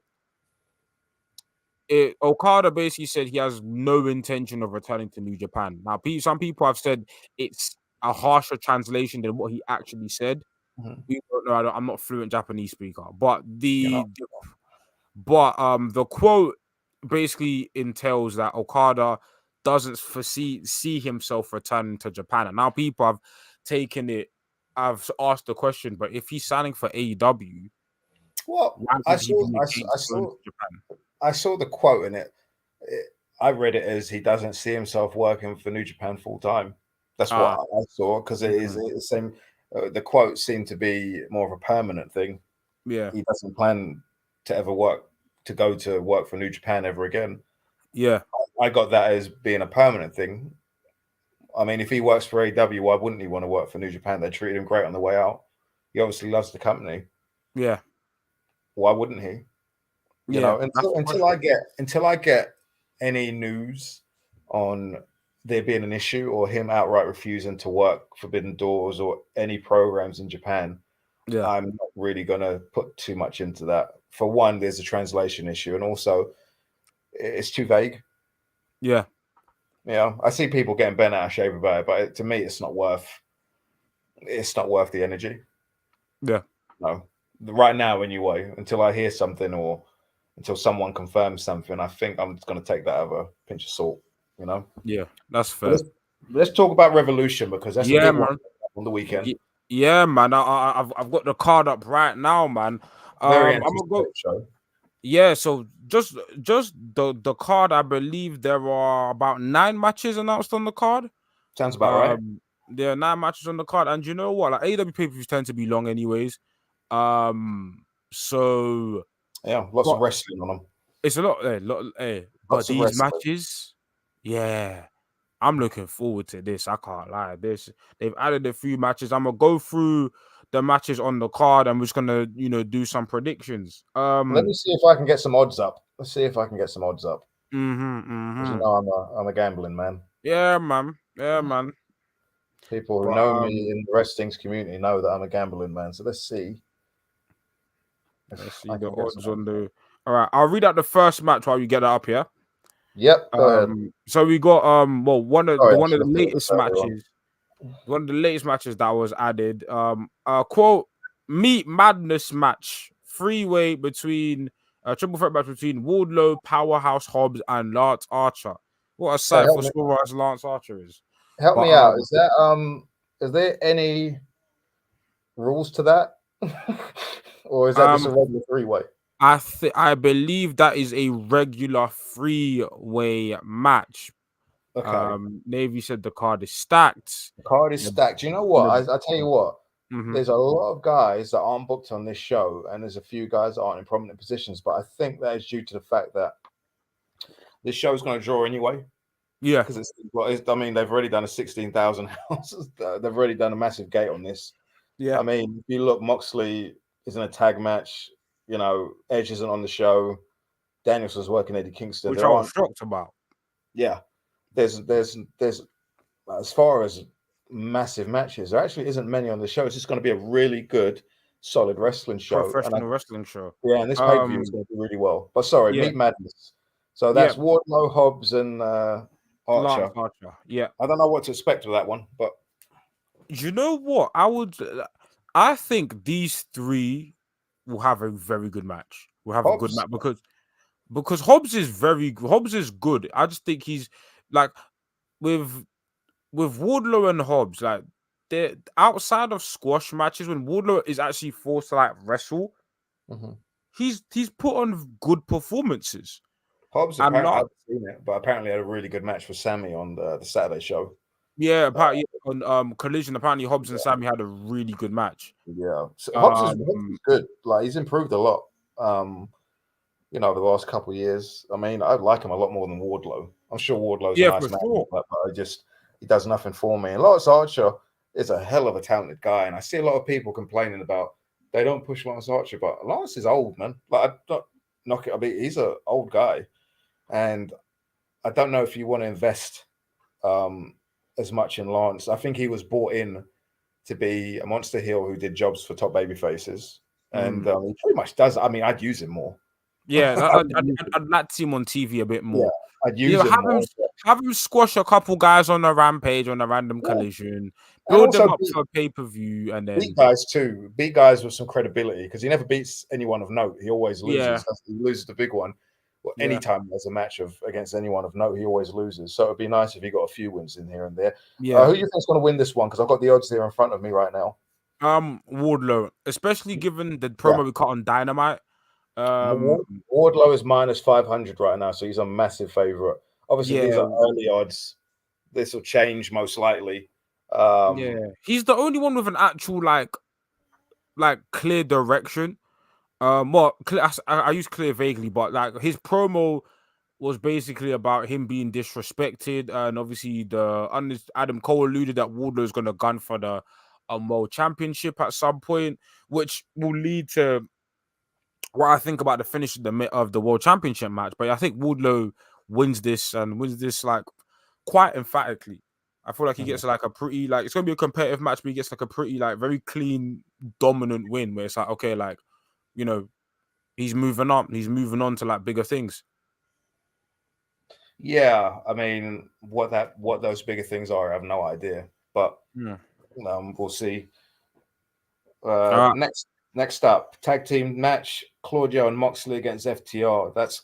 Okada basically said he has no intention of returning to New Japan. Now, some people have said it's a harsher translation than what he actually said. Mhm. We don't know. I'm not fluent Japanese speaker, but You know, the quote basically entails that Okada doesn't see himself returning to Japan. And now people have taken it. I've asked the question, but if he's signing for AEW, well, why I would he saw, be I, against going saw, to Japan? I saw the quote in it. I read it as he doesn't see himself working for New Japan full time. That's what Ah, I saw because it is mhm. the same. The quote seemed to be more of a permanent thing. Yeah, He doesn't plan to ever work to go to work for New Japan ever again. yeah, I got that as being a permanent thing. I mean, if he works for AEW, why wouldn't he want to work for New Japan? They treated him great on the way out. He obviously loves the company. yeah, Why wouldn't he? You yeah. know, That's the until question. I get any news on there being an issue or him outright refusing to work Forbidden Doors or any programs in Japan, Yeah, I'm not really gonna put too much into that. For one, there's a translation issue, and also it's too vague. yeah, You know, I see people getting bent out of shape about it, but to me, it's not worth. It's not worth the energy. yeah, No, right now anyway. Until I hear something or until someone confirms something, I think I'm just going to take that over a pinch of salt. You know. yeah. That's But fair. let's talk about Revolution because that's a Yeah, big one man. on the weekend. Yeah, man. I've got the card up right now, man. Very I'm gonna go. anticipated show. Yeah, so just the card. I believe there are about 9 matches announced on the card. Sounds about right. Um, there are 9 matches on the card, and you know what? Like AEW pay-per-views tend to be long, anyways. So Yeah, lots but of wrestling on them. it's a but Lots of these wrestling. matches, yeah. I'm looking forward to this. I can't lie. They've added a few matches. I'm gonna go through the matches on the card, and we're just gonna, do some predictions. Let me see if I can get some odds up. Let's see if I can get some odds up. Because you Mm-hmm. know I'm a gambling man. Yeah, man. Yeah, man. People who But know me in the wrestling community know that I'm a gambling man. So let's see let's if see I the can get some odds on odds up. the. All right, I'll read out the first match while you get that up here. Yep, go ahead. So we got well Sorry, I one of should the have put this latest earlier on. matches. One of the latest matches that was added. Quote, Meat Madness match, three-way between triple threat match between Wardlow, Powerhouse Hobbs, and Lance Archer. What a So sight for Swerve as Lance Archer is. help But me out. Is there any rules to that? Or is that just a regular three-way? I believe that is a regular three-way match. Okay. Navy said the card is stacked. The card is stacked. You know what? I tell you what, Mm-hmm. there's a lot of guys that aren't booked on this show, and there's a few guys that aren't in prominent positions, but I think that is due to the fact that this show is going to draw anyway. Yeah. Because I mean, they've already done a 16,000 houses. They've already done a massive gate on this. Yeah. I mean, if you look, Moxley is in a tag match. You know, Edge isn't on the show. Danielson's working Eddie Kingston. Which There I was aren't. shocked about. Yeah, there's as far as massive matches, there actually isn't many on the show. It's just going to be a really good, solid wrestling show. Professional wrestling show. And this pay per view is going to do really well. But sorry, Yeah. Meat Madness. So Yeah. that's Wardlow, Hobbs, and Archer. Lance Archer. Yeah. I don't know what to expect of that one, but You know what? I think these three will have a very good match. Will have a good Hobbs, match because Hobbs is Hobbs is good. I just think he's like with Wardlow and Hobbs, like they're outside of squash matches when Wardlow is actually forced to like wrestle, he's put on good performances. Hobbs And apparently I not haven't seen it, but apparently had a really good match for Sammy on the Saturday show. yeah, apparently on Collision, apparently Hobbs and Sammy had a really good match. Yeah, so Hobbs is good. Like he's improved a lot. You know, the last couple of years. I mean, I like him a lot more than Wardlow. I'm sure Wardlow's a nice man, but he does nothing for me. And Lance Archer is a hell of a talented guy, and I see a lot of people complaining about they don't push Lance Archer, but Lance is old, man. Like I don't knock it. I mean, he's an old guy, and I don't know if you want to invest as much in Lance. I think he was brought in to be a monster heel who did jobs for top baby faces, and he pretty much does. I mean, I'd use him more. Yeah, I'd like to see him on TV a bit more. Yeah, I'd use him more. have him squash a couple guys on a rampage on a random collision, and build them also up for a pay-per-view, and beat then guys too. Beat guys with some credibility because he never beats anyone of note. He always yeah, loses. He loses the big one. Well, yeah, anytime there's a match against anyone of note, he always loses. So it'd be nice if he got a few wins in here and there. yeah. Who do you think's going to win this one? Because I've got the odds here in front of me right now. Wardlow, especially given the Yeah, promo we cut on Dynamite. Wardlow is -500 right now, so he's a massive favorite. Obviously, these Yeah, are early odds. This will change most likely. yeah. He's the only one with an actual like clear direction. Well, I use clear vaguely, but like his promo was basically about him being disrespected, and obviously Adam Cole alluded that Wardlow's going to gun for the World Championship at some point, which will lead to what I think about the finish of the World Championship match. But I think Wardlow wins this like quite emphatically. I feel like he gets like a pretty like it's gonna be a competitive match, but he gets like a pretty like very clean, dominant win where it's like okay, like you know he's moving up, he's moving on to like bigger things. Yeah, I mean, what those bigger things are, I have no idea, but Yeah. we'll see. Uh, Next up, tag team match: Claudio and Moxley against FTR. That's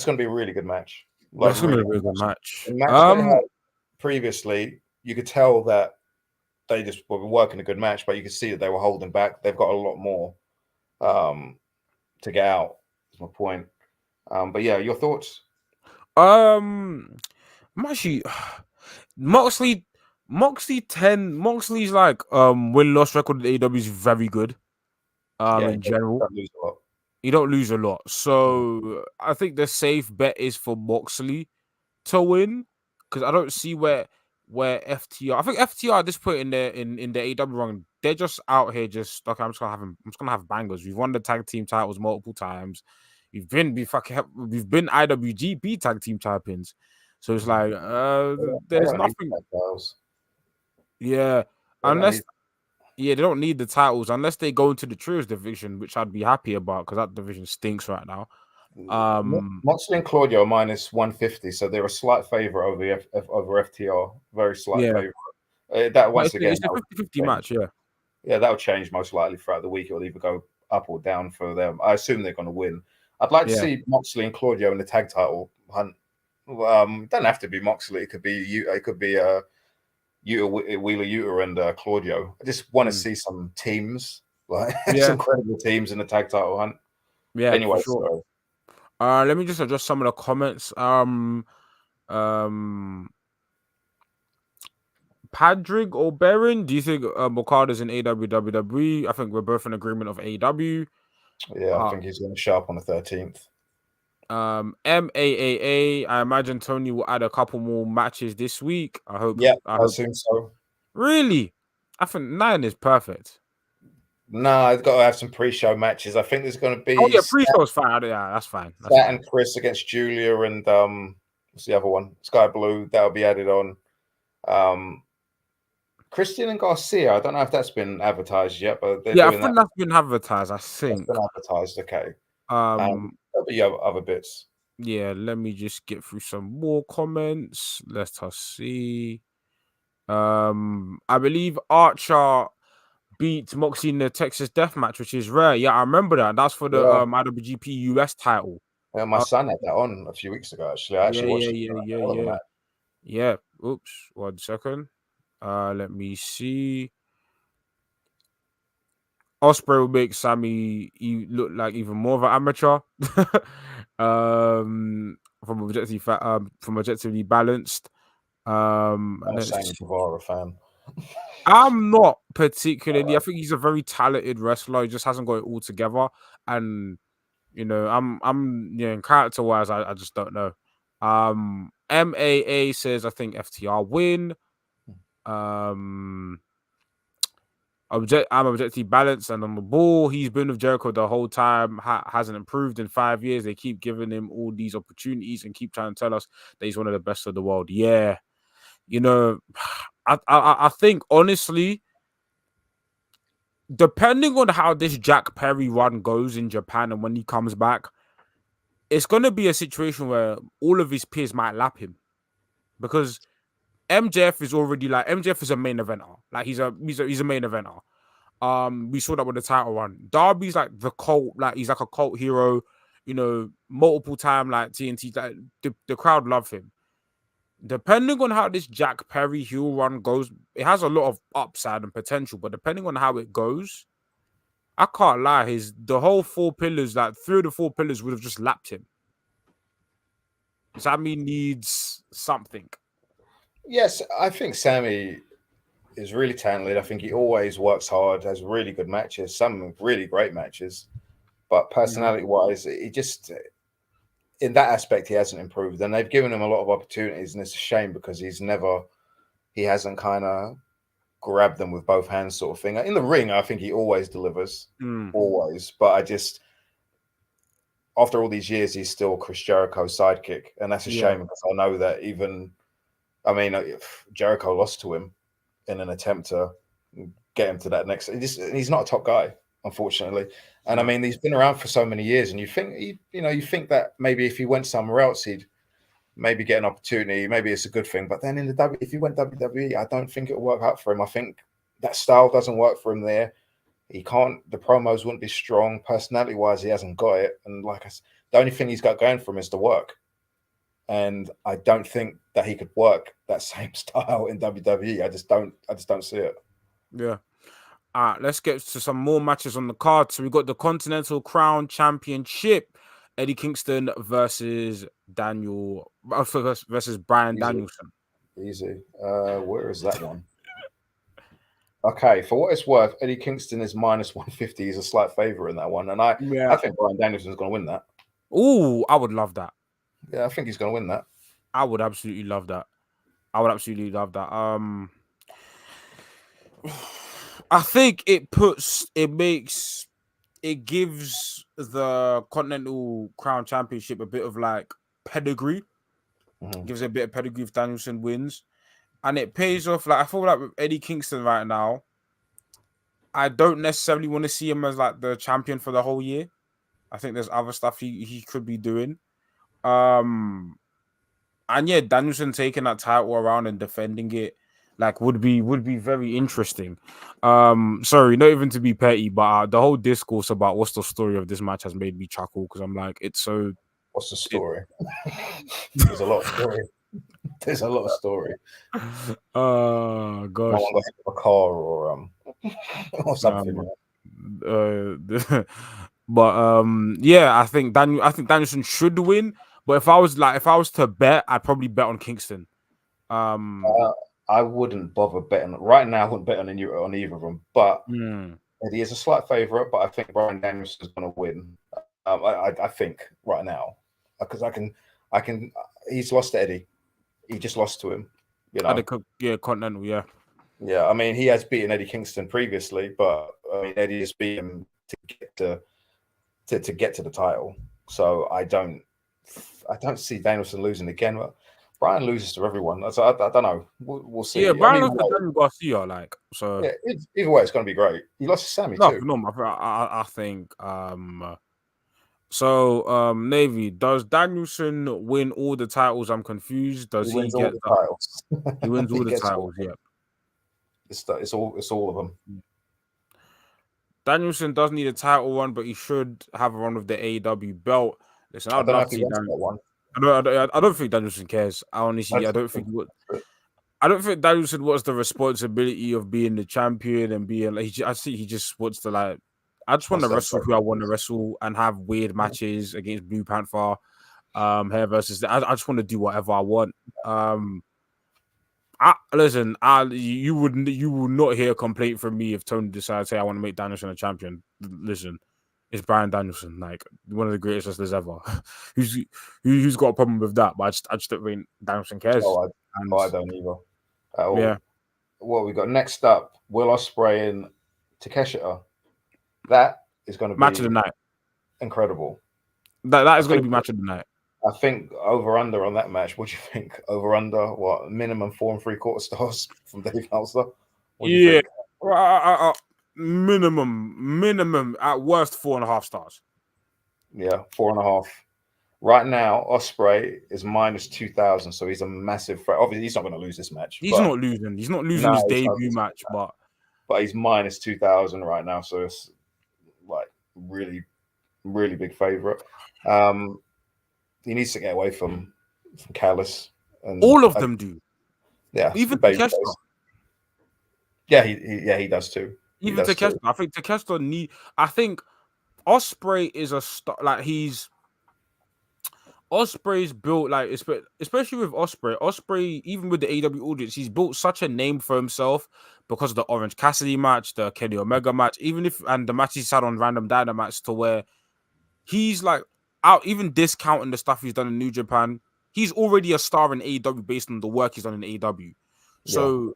going to be a really good match. Like that's gonna be really a really good good match. match. The match they had previously, you could tell that they just were working a good match, but you could see that they were holding back. They've got a lot more to get out. Is my point. But yeah, your thoughts? I'm actually Moxley's like win-loss record at AEW is very good. Yeah, In general. don't lose a lot. You don't lose a lot. So I think the safe bet is for Moxley to win. Because I don't see where FTR. I think FTR at this point in the AEW run, they're just out here just okay, I'm just gonna have bangers. We've won the tag team titles multiple times. We've been IWGP tag team champions. So it's like They there's don't need nothing. titles. Yeah. They don't need. They don't need the titles unless they go into the trios division, which I'd be happy about because that division stinks right now. Moxley and Claudio are -150, so they're a slight favor over FTR. Very slight Yeah. favor. That once It's again, a 50-50 match, yeah. Yeah, that'll change most likely throughout the week. It'll either go up or down for them. I assume they're going to win. I'd like to see Moxley and Claudio in the tag title hunt. It doesn't have to be Moxley. It could be you. It could be Wheeler Yuta and Claudio. I just want to see some teams, like some credible teams in the tag title hunt. Yeah, anyway, for sure. Let me just address some of the comments. Padrig or Baron, do you think Okada's in WWE? I think we're both in agreement of AEW. Yeah, I think he's going to show up on the 13th. MAAA, I imagine Tony will add a couple more matches this week. I hope. Yeah, I assume so. Really? I think 9 is perfect. No, I've got to have some pre-show matches. I think there's going to be. Oh yeah, pre-show is fine. Yeah, that's fine. Stat and Chris against Julia and what's the other one? Sky Blue. That'll be added on. Christian and Garcia. I don't know if that's been advertised yet, but I think that's been advertised. I think that's been advertised. Okay. There'll be other bits. Yeah, let me just get through some more comments. Let us see. I believe Archer beat Moxley in the Texas Death Match, which is rare. Yeah, I remember that. That's for the IWGP US title. Yeah, my son had that on a few weeks ago. Actually, I actually watched it. Yeah. Oops, 1 second. Let me see. Osprey will make Sammy look like even more of an amateur. From objectively balanced. I'm a Sammy Guevara fan. I'm not particularly. I think he's a very talented wrestler. He just hasn't got it all together. And I'm character wise, I just don't know. MAA says I think FTR win. I'm objectively balanced and on the ball. He's been with Jericho the whole time. Hasn't improved in 5 years. They keep giving him all these opportunities and keep trying to tell us that he's one of the best of the world. Yeah, I think honestly, depending on how this Jack Perry run goes in Japan and when he comes back, it's going to be a situation where all of his peers might lap him. because MJF is already like MJF is a main eventer. Like he's a main eventer. We saw that with the title run. Darby's like the cult, like he's like a cult hero, multiple time like TNT. Like the crowd love him. Depending on how this Jack Perry heel run goes, it has a lot of upside and potential. But depending on how it goes, I can't lie. The whole 4 pillars, like 3 of the 4 pillars, would have just lapped him. Sammy needs something. Yes, I think Sammy is really talented. I think he always works hard, has really good matches, some really great matches. But personality-wise, he just, in that aspect, he hasn't improved. And they've given him a lot of opportunities, and it's a shame because he hasn't kind of grabbed them with both hands sort of thing. In the ring, I think he always delivers, always. But after all these years, he's still Chris Jericho's sidekick. And that's a shame because I know that Jericho lost to him in an attempt to get him to that next. He's not a top guy, unfortunately. And I mean, he's been around for so many years, and you think that maybe if he went somewhere else, he'd maybe get an opportunity. Maybe it's a good thing. But then if he went WWE, I don't think it'll work out for him. I think that style doesn't work for him there. He can't. The promos wouldn't be strong. Personality-wise, he hasn't got it. And like I said, the only thing he's got going for him is the work. And I don't think that he could work that same style in WWE. I just don't see it. Yeah. Let's get to some more matches on the card. So we got the Continental Crown Championship. Eddie Kingston versus Bryan Danielson. Easy. Where is that one? Okay, for what it's worth, Eddie Kingston is -150. He's a slight favorite in that one. And I think Bryan Danielson's going to win that. Ooh, I would love that. Yeah, I think he's going to win that. I would absolutely love that. I think it gives the Continental Crown Championship a bit of like pedigree. Gives it a bit of pedigree if Danielson wins. And it pays off. Like I feel like with Eddie Kingston right now, I don't necessarily want to see him as like the champion for the whole year. I think there's other stuff he could be doing. And yeah, Danielson taking that title around and defending it like would be very interesting. Sorry, not even to be petty, but the whole discourse about what's the story of this match has made me chuckle because I'm like, it's so. What's the story? There's a lot of story. There's a lot of story. Oh gosh. No one got a car or something. But yeah, I think Danielson should win. But if I was to bet, I'd probably bet on Kingston. I wouldn't bother betting right now. I wouldn't bet on either of them. But Eddie is a slight favorite. But I think Bryan Danielson is going to win. I think right now because I can. He's lost to Eddie. He just lost to him. Continental. Yeah. Yeah, I mean, he has beaten Eddie Kingston previously, but I mean, Eddie has beaten him to get to the title. So I don't see Danielson losing again. But Bryan loses to everyone. So I don't know. We'll see. Yeah, Bryan lost to Daniel Garcia, like so. Yeah, either way, it's going to be great. He lost to Sammy too. No, I think. Navy, does Danielson win all the titles? I'm confused. Does he get the titles? He wins all the titles. Yeah. It's all of them. Danielson does need a title run, but he should have a run with the AEW belt. Listen, I'd love to see Danielson. I don't think Danielson cares. I don't think Danielson wants the responsibility of being the champion and being like. I think he just wants to like. I just want to wrestle who I want to wrestle and have weird matches against Blue Panther, hair versus. I just want to do whatever I want. You will not hear a complaint from me if Tony decides, "Hey, I want to make Danielson a champion." Listen, it's Bryan Danielson, like one of the greatest wrestlers ever. who's got a problem with that? But I just don't think Danielson cares. I don't either. Yeah. What we got next up? Will Ospreay and Takeshita. That is going to be match of the night. Incredible. That is going to be match of the night. I think over under on that match. What do you think? Over under what? Minimum 4 3/4 stars from Dave Meltzer. Yeah, minimum at worst 4.5 stars. Yeah, 4.5. Right now, Ospreay is minus 2,000, so he's a massive threat. Obviously, he's not going to lose this match. He's not losing. He's not losing his debut match, but he's minus 2,000 right now, so it's like really, really big favorite. He needs to get away from Callis. And all of them do. Yeah, even Takeshita. Yeah, he does too. Even Takeshita. I think Takeshita I think Ospreay is a star. Like Ospreay's built like, especially with Ospreay. Ospreay, even with the AEW audience, he's built such a name for himself because of the Orange Cassidy match, the Kenny Omega match, and the match he's had on Random Dynamite, to where he's like out, even discounting the stuff he's done in New Japan. He's already a star in AEW based on the work he's done in AEW. So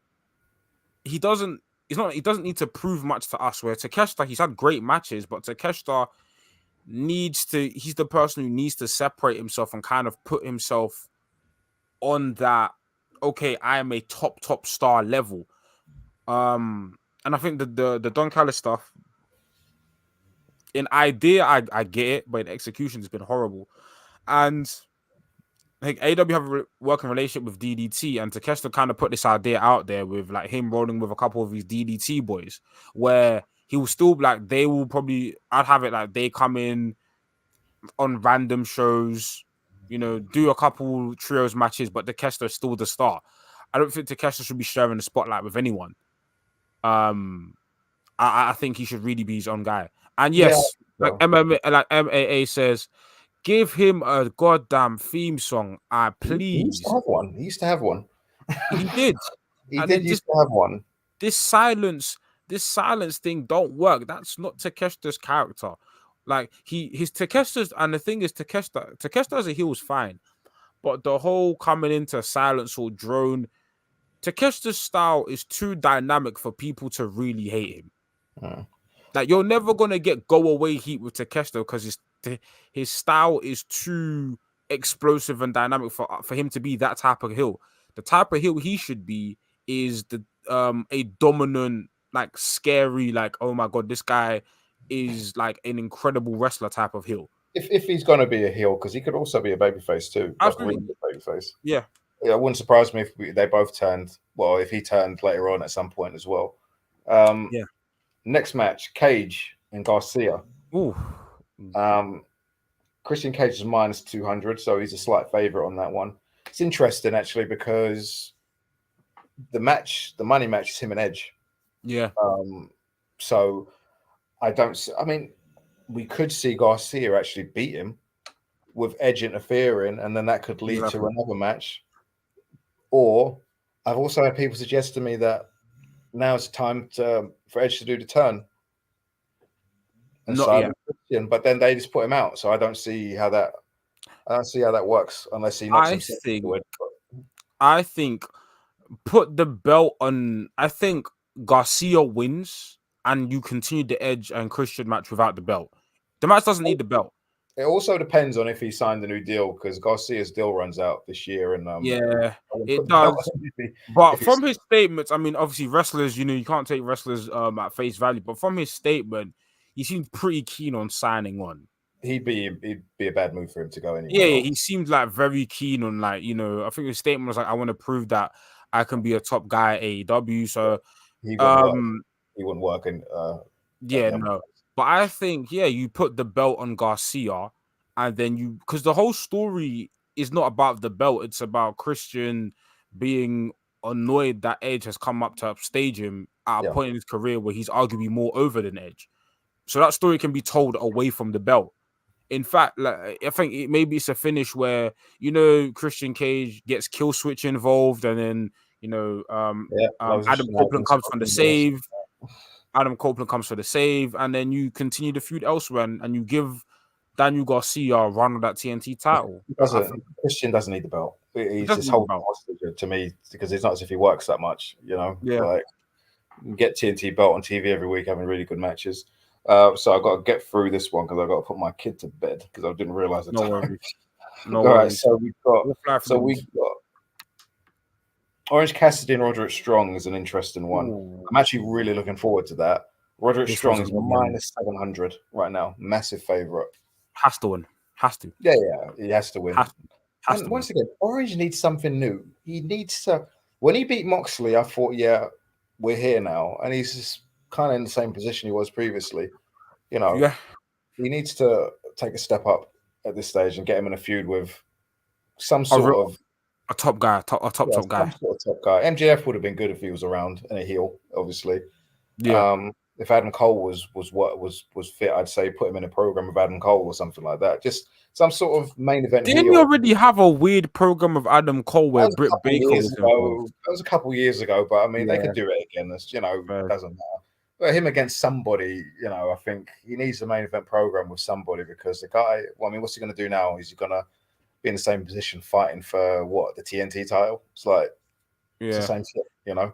he doesn't need to prove much to us. Where Takeshita, he's had great matches, but Takeshita he's the person who needs to separate himself and kind of put himself on that, okay, I am a top star level. And I think the Don Callis stuff, in idea, I get it, but in execution has been horrible. And I think AEW have a working relationship with DDT, and Takeshita kind of put this idea out there with like him rolling with a couple of his DDT boys, where he will still like, I'd have it like they come in on random shows, do a couple trios matches, but Takeshita is still the star. I don't think Takeshita should be sharing the spotlight with anyone. I think he should really be his own guy. And yes, MAA says, give him a goddamn theme song. Please. He used to have one. He did. He did used to have one. This silence thing don't work. That's not Takeshita's character. Like his Takeshita's, and the thing is, Takeshita as a heel is fine, but the whole coming into silence or drone, Takeshita's style is too dynamic for people to really hate him. Like, you're never gonna get go away heat with Takeshita because his style is too explosive and dynamic for him to be that type of heel. The type of heel he should be is a dominant, like scary, like, oh my god, this guy is like an incredible wrestler type of heel. If he's gonna be a heel, because he could also be a babyface too. Absolutely, like a babyface. Yeah, it wouldn't surprise me if they both turned. Well, if he turned later on at some point as well. Next match, Cage and Garcia. Ooh. Christian Cage is minus 200, so he's a slight favorite on that one. It's interesting actually because the money match is him and Edge. Yeah. So I mean, we could see Garcia actually beat him with Edge interfering, and then that could lead to another match. Or I've also had people suggest to me that now it's time for Edge to do the turn. And but then they just put him out, so I don't see how that works unless he knocks himself. I think put the belt on. I think Garcia wins, and you continue the Edge and Christian match without the belt. The match doesn't need the belt. It also depends on if he signed a new deal, because Garcia's deal runs out this year, and it does. But from his statements, I mean, obviously wrestlers, you can't take wrestlers at face value. But from his statement, he seemed pretty keen on signing on. He'd be a bad move for him to go anywhere. Yeah, he seemed like very keen on, like, I think his statement was like, I want to prove that I can be a top guy at AEW. So he wouldn't work in no. But I think, you put the belt on Garcia, and then because the whole story is not about the belt, it's about Christian being annoyed that Edge has come up to upstage him at a point in his career where he's arguably more over than Edge. So that story can be told away from the belt. In fact, like, I think maybe it's a finish where, Christian Cage gets kill switch involved, and then, Adam Copeland comes from the save. Adam Copeland comes for the save, and then you continue the feud elsewhere, and you give Daniel Garcia a run with that TNT title. Christian doesn't need the belt. He's just holding hostage to me, because it's not as if he works that much, Like, you get TNT belt on TV every week, having really good matches. So I've got to get through this one because I've got to put my kid to bed because I didn't realize the time. No worries. So we've got Orange Cassidy and Roderick Strong is an interesting one. Ooh. I'm actually really looking forward to that. Roderick Strong is minus 700 right now. Massive favorite. Has to win. Has to. Yeah, he has to win. Has And to once win. again, Orange needs something new. He needs to. When he beat Moxley, I thought, yeah, we're here now, and he's just kind of in the same position he was previously. You know, Yeah. he needs to take a step up at this stage and get him in a feud with some A sort real, of a top guy. Top some guy. sort of top guy. MJF would have been good if he was around and a heel, obviously. Yeah. If Adam Cole was fit, I'd say put him in a program with Adam Cole or something like that. Just some sort of main event Didn't you heel. already have a weird program of Adam Cole That where was a Britt couple of Baker years was involved? ago. That was a couple of years ago, but I mean, they Yeah. could do it again. It's, Fair. doesn't matter. But him against somebody, I think he needs a main event program with somebody because the guy. Well, I mean, what's he going to do now? Is he going to be in the same position fighting for the TNT title? It's like it's the Yeah. same shit.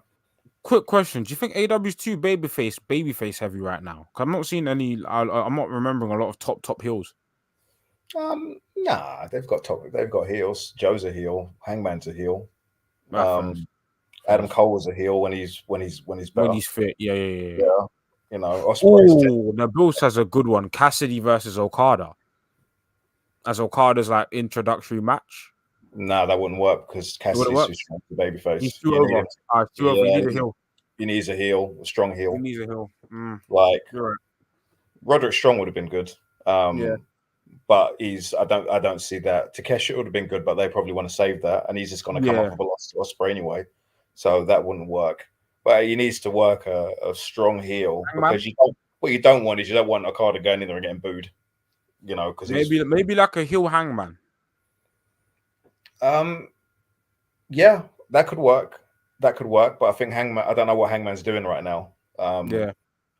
Quick question: do you think AW's too babyface heavy right now? 'Cause I'm not seeing any. I'm not remembering a lot of top heels. Nah, they've got heels. Joe's a heel. Hangman's a heel. Right, first. Adam Cole was a heel when he's When better. he's fit. Yeah. Yeah, Ospreay's. Oh, the Bills has a good one: Cassidy versus Okada. As Okada's like introductory match. Nah, that wouldn't work because It would Cassidy's work. too strong for He's babyface. too You need over. him. Too over. You Yeah, need a heel. he needs a heel, a strong He heel. needs a heel. Like You're right. Roderick Strong would have been good. Yeah. But I don't see that. Takeshi would have been good, but they probably want to save that, and he's just going to come Yeah. up with a loss to Ospreay anyway, so that wouldn't work. But he needs to work a strong heel because what you don't want is you don't want Okada going in there and getting booed, because maybe like a heel Hangman. Yeah, that could work. That could work, but I think Hangman. I don't know what Hangman's doing right now. Yeah.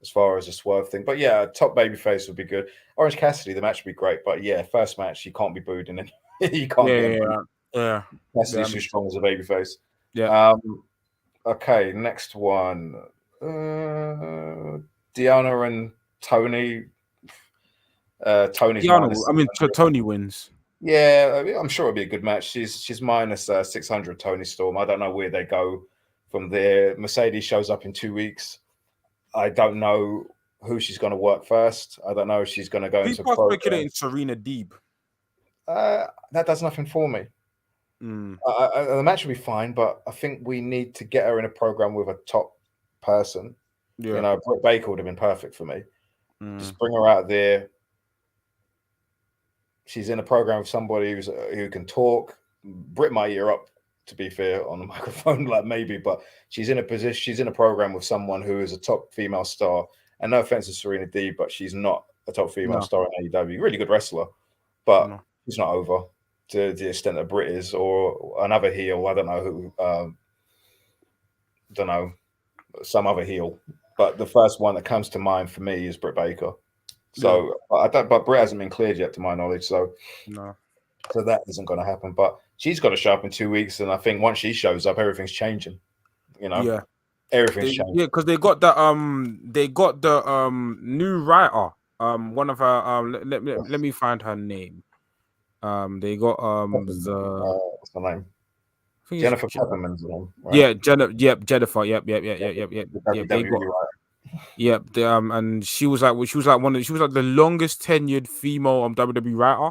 As far as a swerve thing, but yeah, top babyface would be good. Orange Cassidy, the match would be great, but yeah, first match you can't be booed and then you can't get booed. Yeah. Cassidy's too strong as a babyface. Yeah. Okay, next one. Diana and Tony. Tony's minus. Tony wins. Yeah, I'm sure it'll be a good match. She's minus 600. Tony Storm. I don't know where they go from there. Mercedes shows up in 2 weeks. I don't know who she's going to work first. I don't know if she's going to go into People are speculating Serena Deeb. That does nothing for me. The match will be fine, but I think we need to get her in a program with a top person. Yeah. Britt Baker would have been perfect for me. Just bring her out there. She's in a program with somebody who can talk. Britt might ear up, to be fair, on the microphone, like maybe, but she's in a program with someone who is a top female star. And no offense to Serena Deeb, but she's not a top female star in AEW. Really good wrestler, but she's not over to the extent that Britt is, or another heel. I don't know who. Don't know, some other heel. But the first one that comes to mind for me is Britt Baker. So but Britt hasn't been cleared yet, to my knowledge. So that isn't going to happen. But she's got to show up in 2 weeks, and I think once she shows up, everything's changing. Everything's changing. Yeah, because they got the new writer. One of her let me find her name. They got what's the name? Jennifer Pepperman's name, right? Yeah, Jennifer. Yep. They got. Yep. And she was like the longest tenured female WWE writer.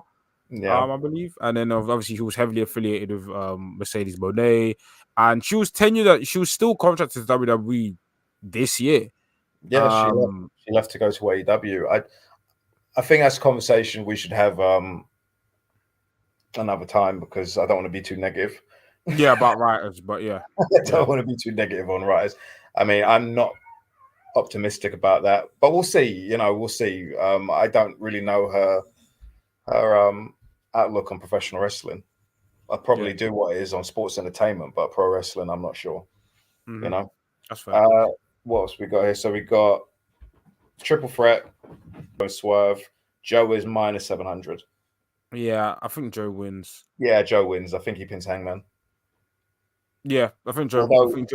Yeah. I believe. And then obviously she was heavily affiliated with Mercedes Moné, and she was tenured. She was still contracted to WWE this year. Yeah, she left to go to AEW. I think that's a conversation we should have another time because I don't want to be too negative. Yeah, about writers, but yeah. I don't want to be too negative on writers. I mean, I'm not optimistic about that, but we'll see. We'll see. I don't really know her outlook on professional wrestling. I probably do what it is on sports entertainment, but pro wrestling, I'm not sure. That's fair. What else we got here? So we got triple threat, Swerve. Joe is minus 700. Yeah, I think Joe wins. Yeah, Joe wins. I think he pins Hangman. Yeah, I think Joe. Although, wins.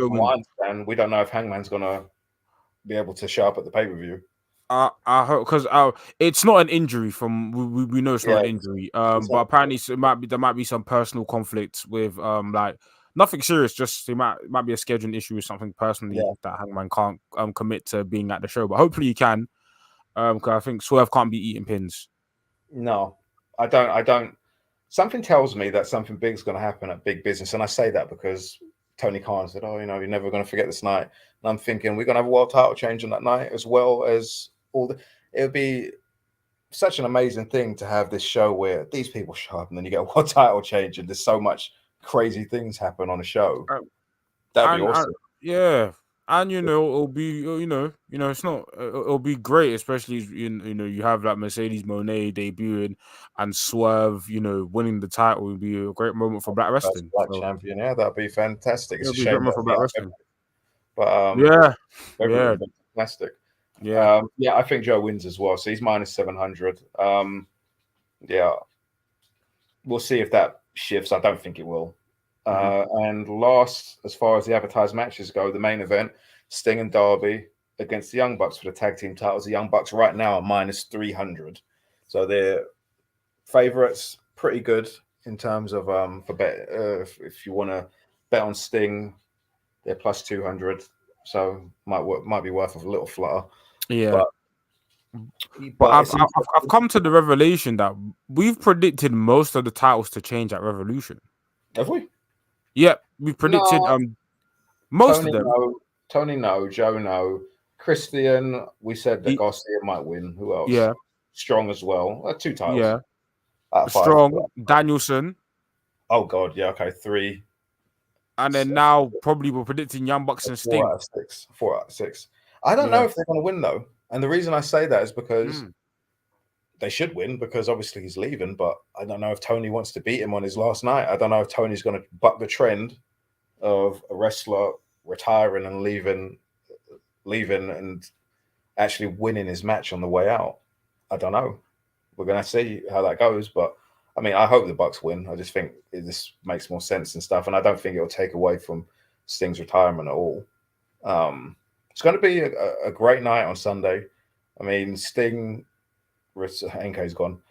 We don't know if Hangman's gonna be able to show up at the pay-per-view. I hope, because it's not an injury. From we know it's not an injury. But apparently there might be some personal conflicts with like nothing serious. Just it might be a scheduling issue or something personally that Hangman can't commit to being at the show. But hopefully he can. Because I think Swerve can't be eating pins. No, I don't. Something tells me that something big's going to happen at Big Business, and I say that because Tony Khan said, "Oh, you're never going to forget this night." And I'm thinking we're going to have a world title change on that night, as well as all the. It would be such an amazing thing to have this show where these people show up, and then you get a world title change, and there's so much crazy things happen on a show. That'd be awesome. Yeah. And it'll be it's not it'll be great, especially you have like Mercedes Moné debuting and Swerve winning the title would be a great moment for Black That's Wrestling. Black So champion, yeah, that'd be fantastic. It's it'll a be a great shame moment that for Black Wrestling. but Yeah, Beverly yeah, would be fantastic. yeah. Yeah, I think Joe wins as well. So he's minus 700. Yeah, we'll see if that shifts. I don't think it will. And last, as far as the advertised matches go, the main event, Sting and Darby against the Young Bucks for the tag team titles. The Young Bucks right now are minus 300. So they're favorites, pretty good in terms of for bet. If you want to bet on Sting, they're plus 200. So might be worth a little flutter. Yeah. But I've come to the revelation that we've predicted most of the titles to change at Revolution. Have we? Yeah, we predicted most of them. Tony, no. Joe, no. Christian, we said that Garcia might win. Who else? Yeah. Strong as well. 2 titles. Yeah. Out of 5. Strong, Danielson. Oh God, yeah, okay, 3. And then now probably we're predicting Young Bucks and Sting. 4 out of 6. 4 out of 6. I don't know if they're going to win though, and the reason I say that is because they should win because obviously he's leaving. But I don't know if Tony wants to beat him on his last night. I don't know if Tony's going to buck the trend of a wrestler retiring and leaving and actually winning his match on the way out. I don't know. We're going to see how that goes, but I mean, I hope the Bucks win. I just think this makes more sense and stuff, and I don't think it'll take away from Sting's retirement at all. It's going to be a great night on Sunday. I mean, Sting, NK's gone.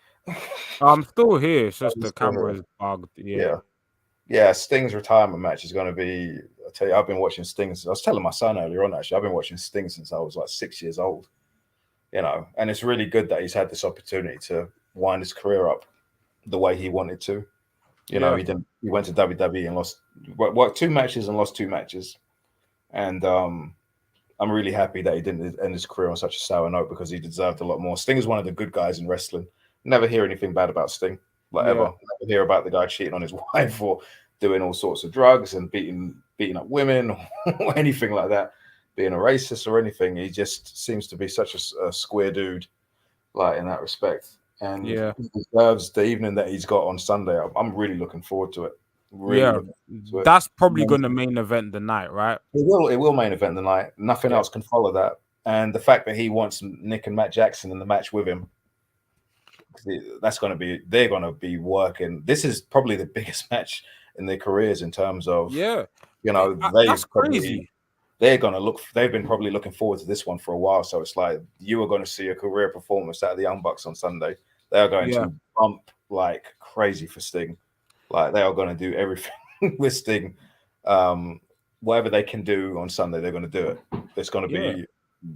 I'm still here. It's just the camera is bugged. Yeah. Sting's retirement match is going to be. I tell you, I've been watching Sting. I was telling my son earlier on. Actually, I've been watching Sting since I was like 6 years old. And it's really good that he's had this opportunity to wind his career up the way he wanted to. He went to WWE and worked 2 matches and lost 2 matches. And I'm really happy that he didn't end his career on such a sour note because he deserved a lot more. Sting is one of the good guys in wrestling. Never hear anything bad about Sting, ever. Never hear about the guy cheating on his wife or doing all sorts of drugs and beating up women or anything like that, being a racist or anything. He just seems to be such a square dude, in that respect. And he deserves the evening that he's got on Sunday. I'm really looking forward to it. That's probably going to main event the night, right? It will main event the night. Nothing else can follow that. And the fact that he wants Nick and Matt Jackson in the match with him, they're going to be working. This is probably the biggest match in their careers in terms of, that's crazy. They've been probably looking forward to this one for a while. So it's like you are going to see a career performance out of the Young Bucks on Sunday. They are going to bump like crazy for Sting. Like they are going to do everything with Sting. Whatever they can do on Sunday, they're going to do it. It's going to be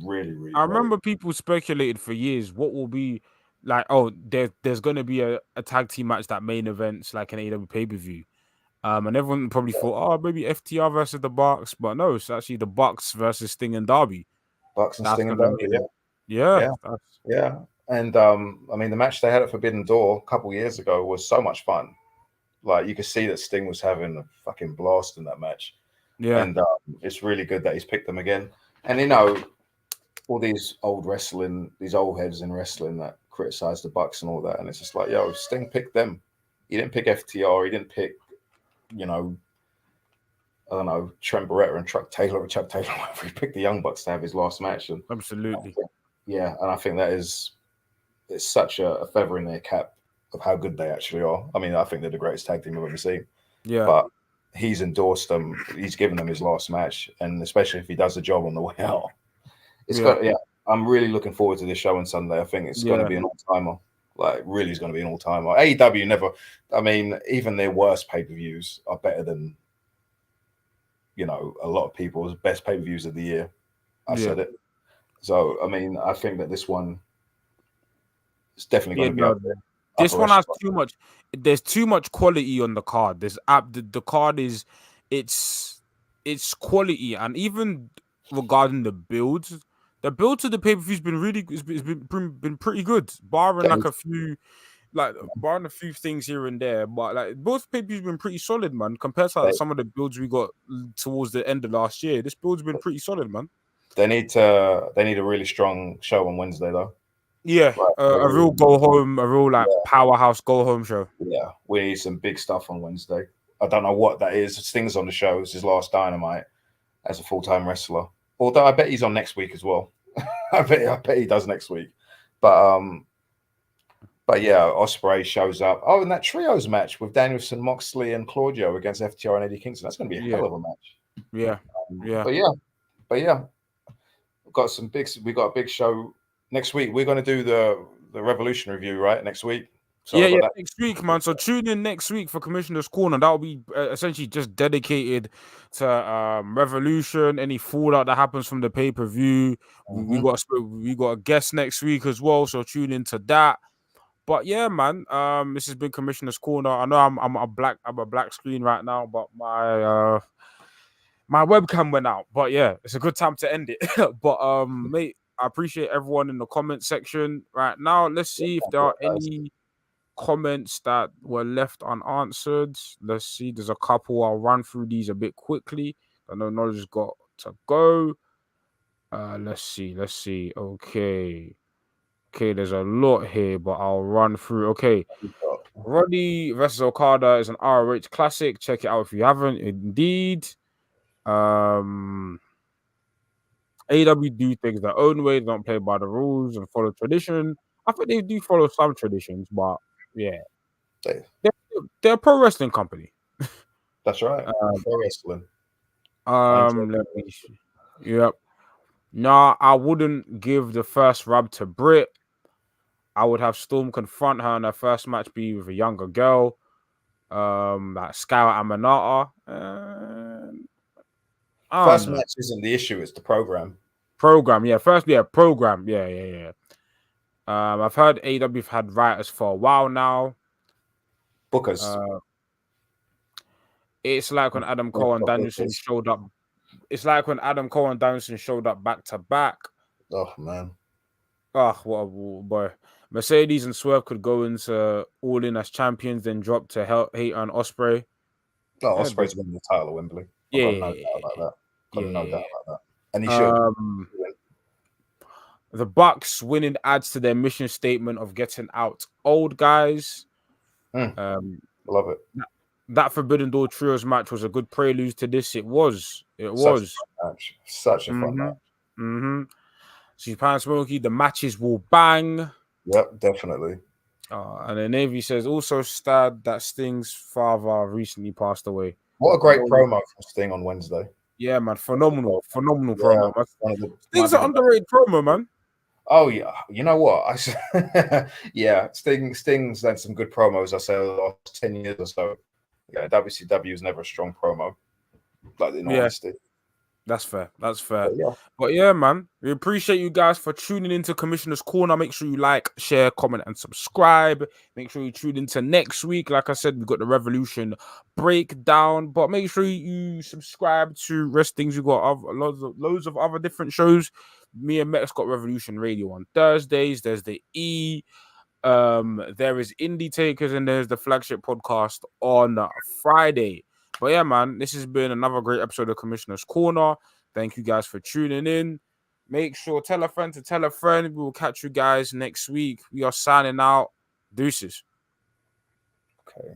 really, really. I remember people speculated for years what will be like. Oh, there's going to be a tag team match that main events like an AEW pay-per-view. And everyone probably thought, maybe FTR versus the Bucks, but no, it's actually the Bucks versus Sting and Darby. Bucks and Sting and Darby, yeah. And I mean, the match they had at Forbidden Door a couple years ago was so much fun. Like you could see that Sting was having a fucking blast in that match. Yeah, and it's really good that he's picked them again. And all these old heads in wrestling that criticize the Bucks and all that, and it's just like, Sting picked them. He didn't pick FTR. He didn't pick. I don't know, Trent Barretta and Chuck Taylor, whatever. He picked the Young Bucks to have his last match. And absolutely. And I think it's such a feather in their cap of how good they actually are. I mean, I think they're the greatest tag team I've ever seen. Yeah. But he's endorsed them. He's given them his last match. And especially if he does the job on the way out. I'm really looking forward to this show on Sunday. I think it's going to be an all-timer. Like, really is going to be an all-timer. AEW never... I mean, even their worst pay-per-views are better than, a lot of people's best pay-per-views of the year. I said it. So, I mean, I think that this one is definitely going to be up there. This one has too much. There's too much quality on the card. The card is it's quality, and even regarding the builds, the build to the pay per view's been really it's been pretty good, barring like a few things here and there. But like both pay per views been pretty solid, man. Compared to like, some of the builds we got towards the end of last year, this build's been pretty solid, man. They need a really strong show on Wednesday though. Yeah, a real go home, a real like powerhouse go home show. Yeah, we need some big stuff on Wednesday. I don't know what that is. Sting's on the show. It's his last Dynamite as a full-time wrestler. Although I bet he's on next week as well. I bet he does next week. But yeah, Ospreay shows up. Oh, and that trios match with Danielson, Moxley, and Claudio against FTR and Eddie Kingston. That's going to be a hell of a match. Yeah, But yeah, we got a big show next week. We're going to do the Revolution review, right? Next week. So next week, man. So tune in next week for Commissioner's Corner. That'll be essentially just dedicated to Revolution, any fallout that happens from the pay-per-view. We got a guest next week as well, so tune into that. But yeah, man, this has been Commissioner's Corner. I know I'm a black screen right now, but my webcam went out. But yeah, it's a good time to end it. But mate, I appreciate everyone in the comment section right now. Let's see if there are any comments that were left unanswered. Let's see. There's a couple. I'll run through these a bit quickly. I know Knowledge has got to go. Let's see. Okay, there's a lot here, but I'll run through. Okay, Roddy versus Okada is an ROH classic. Check it out if you haven't. Indeed. AEW do things their own way. They don't play by the rules and follow tradition. I think they do follow some traditions, but yeah, they're a pro wrestling company. That's right. Pro wrestling. Let me see. Yep. Nah, I wouldn't give the first rub to Britt. I would have Storm confront her in her first match be with a younger girl, like Scout Amanata. First match isn't the issue; it's the program. Program. Yeah. I've heard AEW have had writers for a while now. Bookers. It's like when Adam Cole and Danielson showed up. It's like when Adam Cole and Danielson showed up back to back. Oh man. Oh, what a boy. Mercedes and Swerve could go into All In as champions, then drop to Hayter and Ospreay. Oh, Ospreay's winning the title of Wembley. Yeah, no doubt about that. No doubt about that. And he should. The Bucks winning adds to their mission statement of getting out old guys. Love it. That Forbidden Door Trios match was a good prelude to this. It was. Such a fun match. Japan Smokey, the matches will bang. Yep, definitely. And then Navy says also sad that Sting's father recently passed away. What a great promo from Sting on Wednesday. Yeah, man. Phenomenal promo. Sting's an underrated promo, man. Oh yeah, you know what? Sting's had some good promos. I say the last 10 years or so. Yeah, WCW is never a strong promo. Like in honesty. That's fair. But yeah, man, we appreciate you guys for tuning into Commissioner's Corner. Make sure you like, share, comment, and subscribe. Make sure you tune into next week. Like I said, we've got the Revolution breakdown. But make sure you subscribe to Wrestling's. We've got loads of other different shows. Me and Mex got Revolution Radio on Thursdays. There's the E. There is Indie Takers, and there's the flagship podcast on Friday. But yeah, man, this has been another great episode of Commissioner's Corner. Thank you guys for tuning in. Make sure tell a friend to tell a friend. We will catch you guys next week. We are signing out. Deuces. Okay.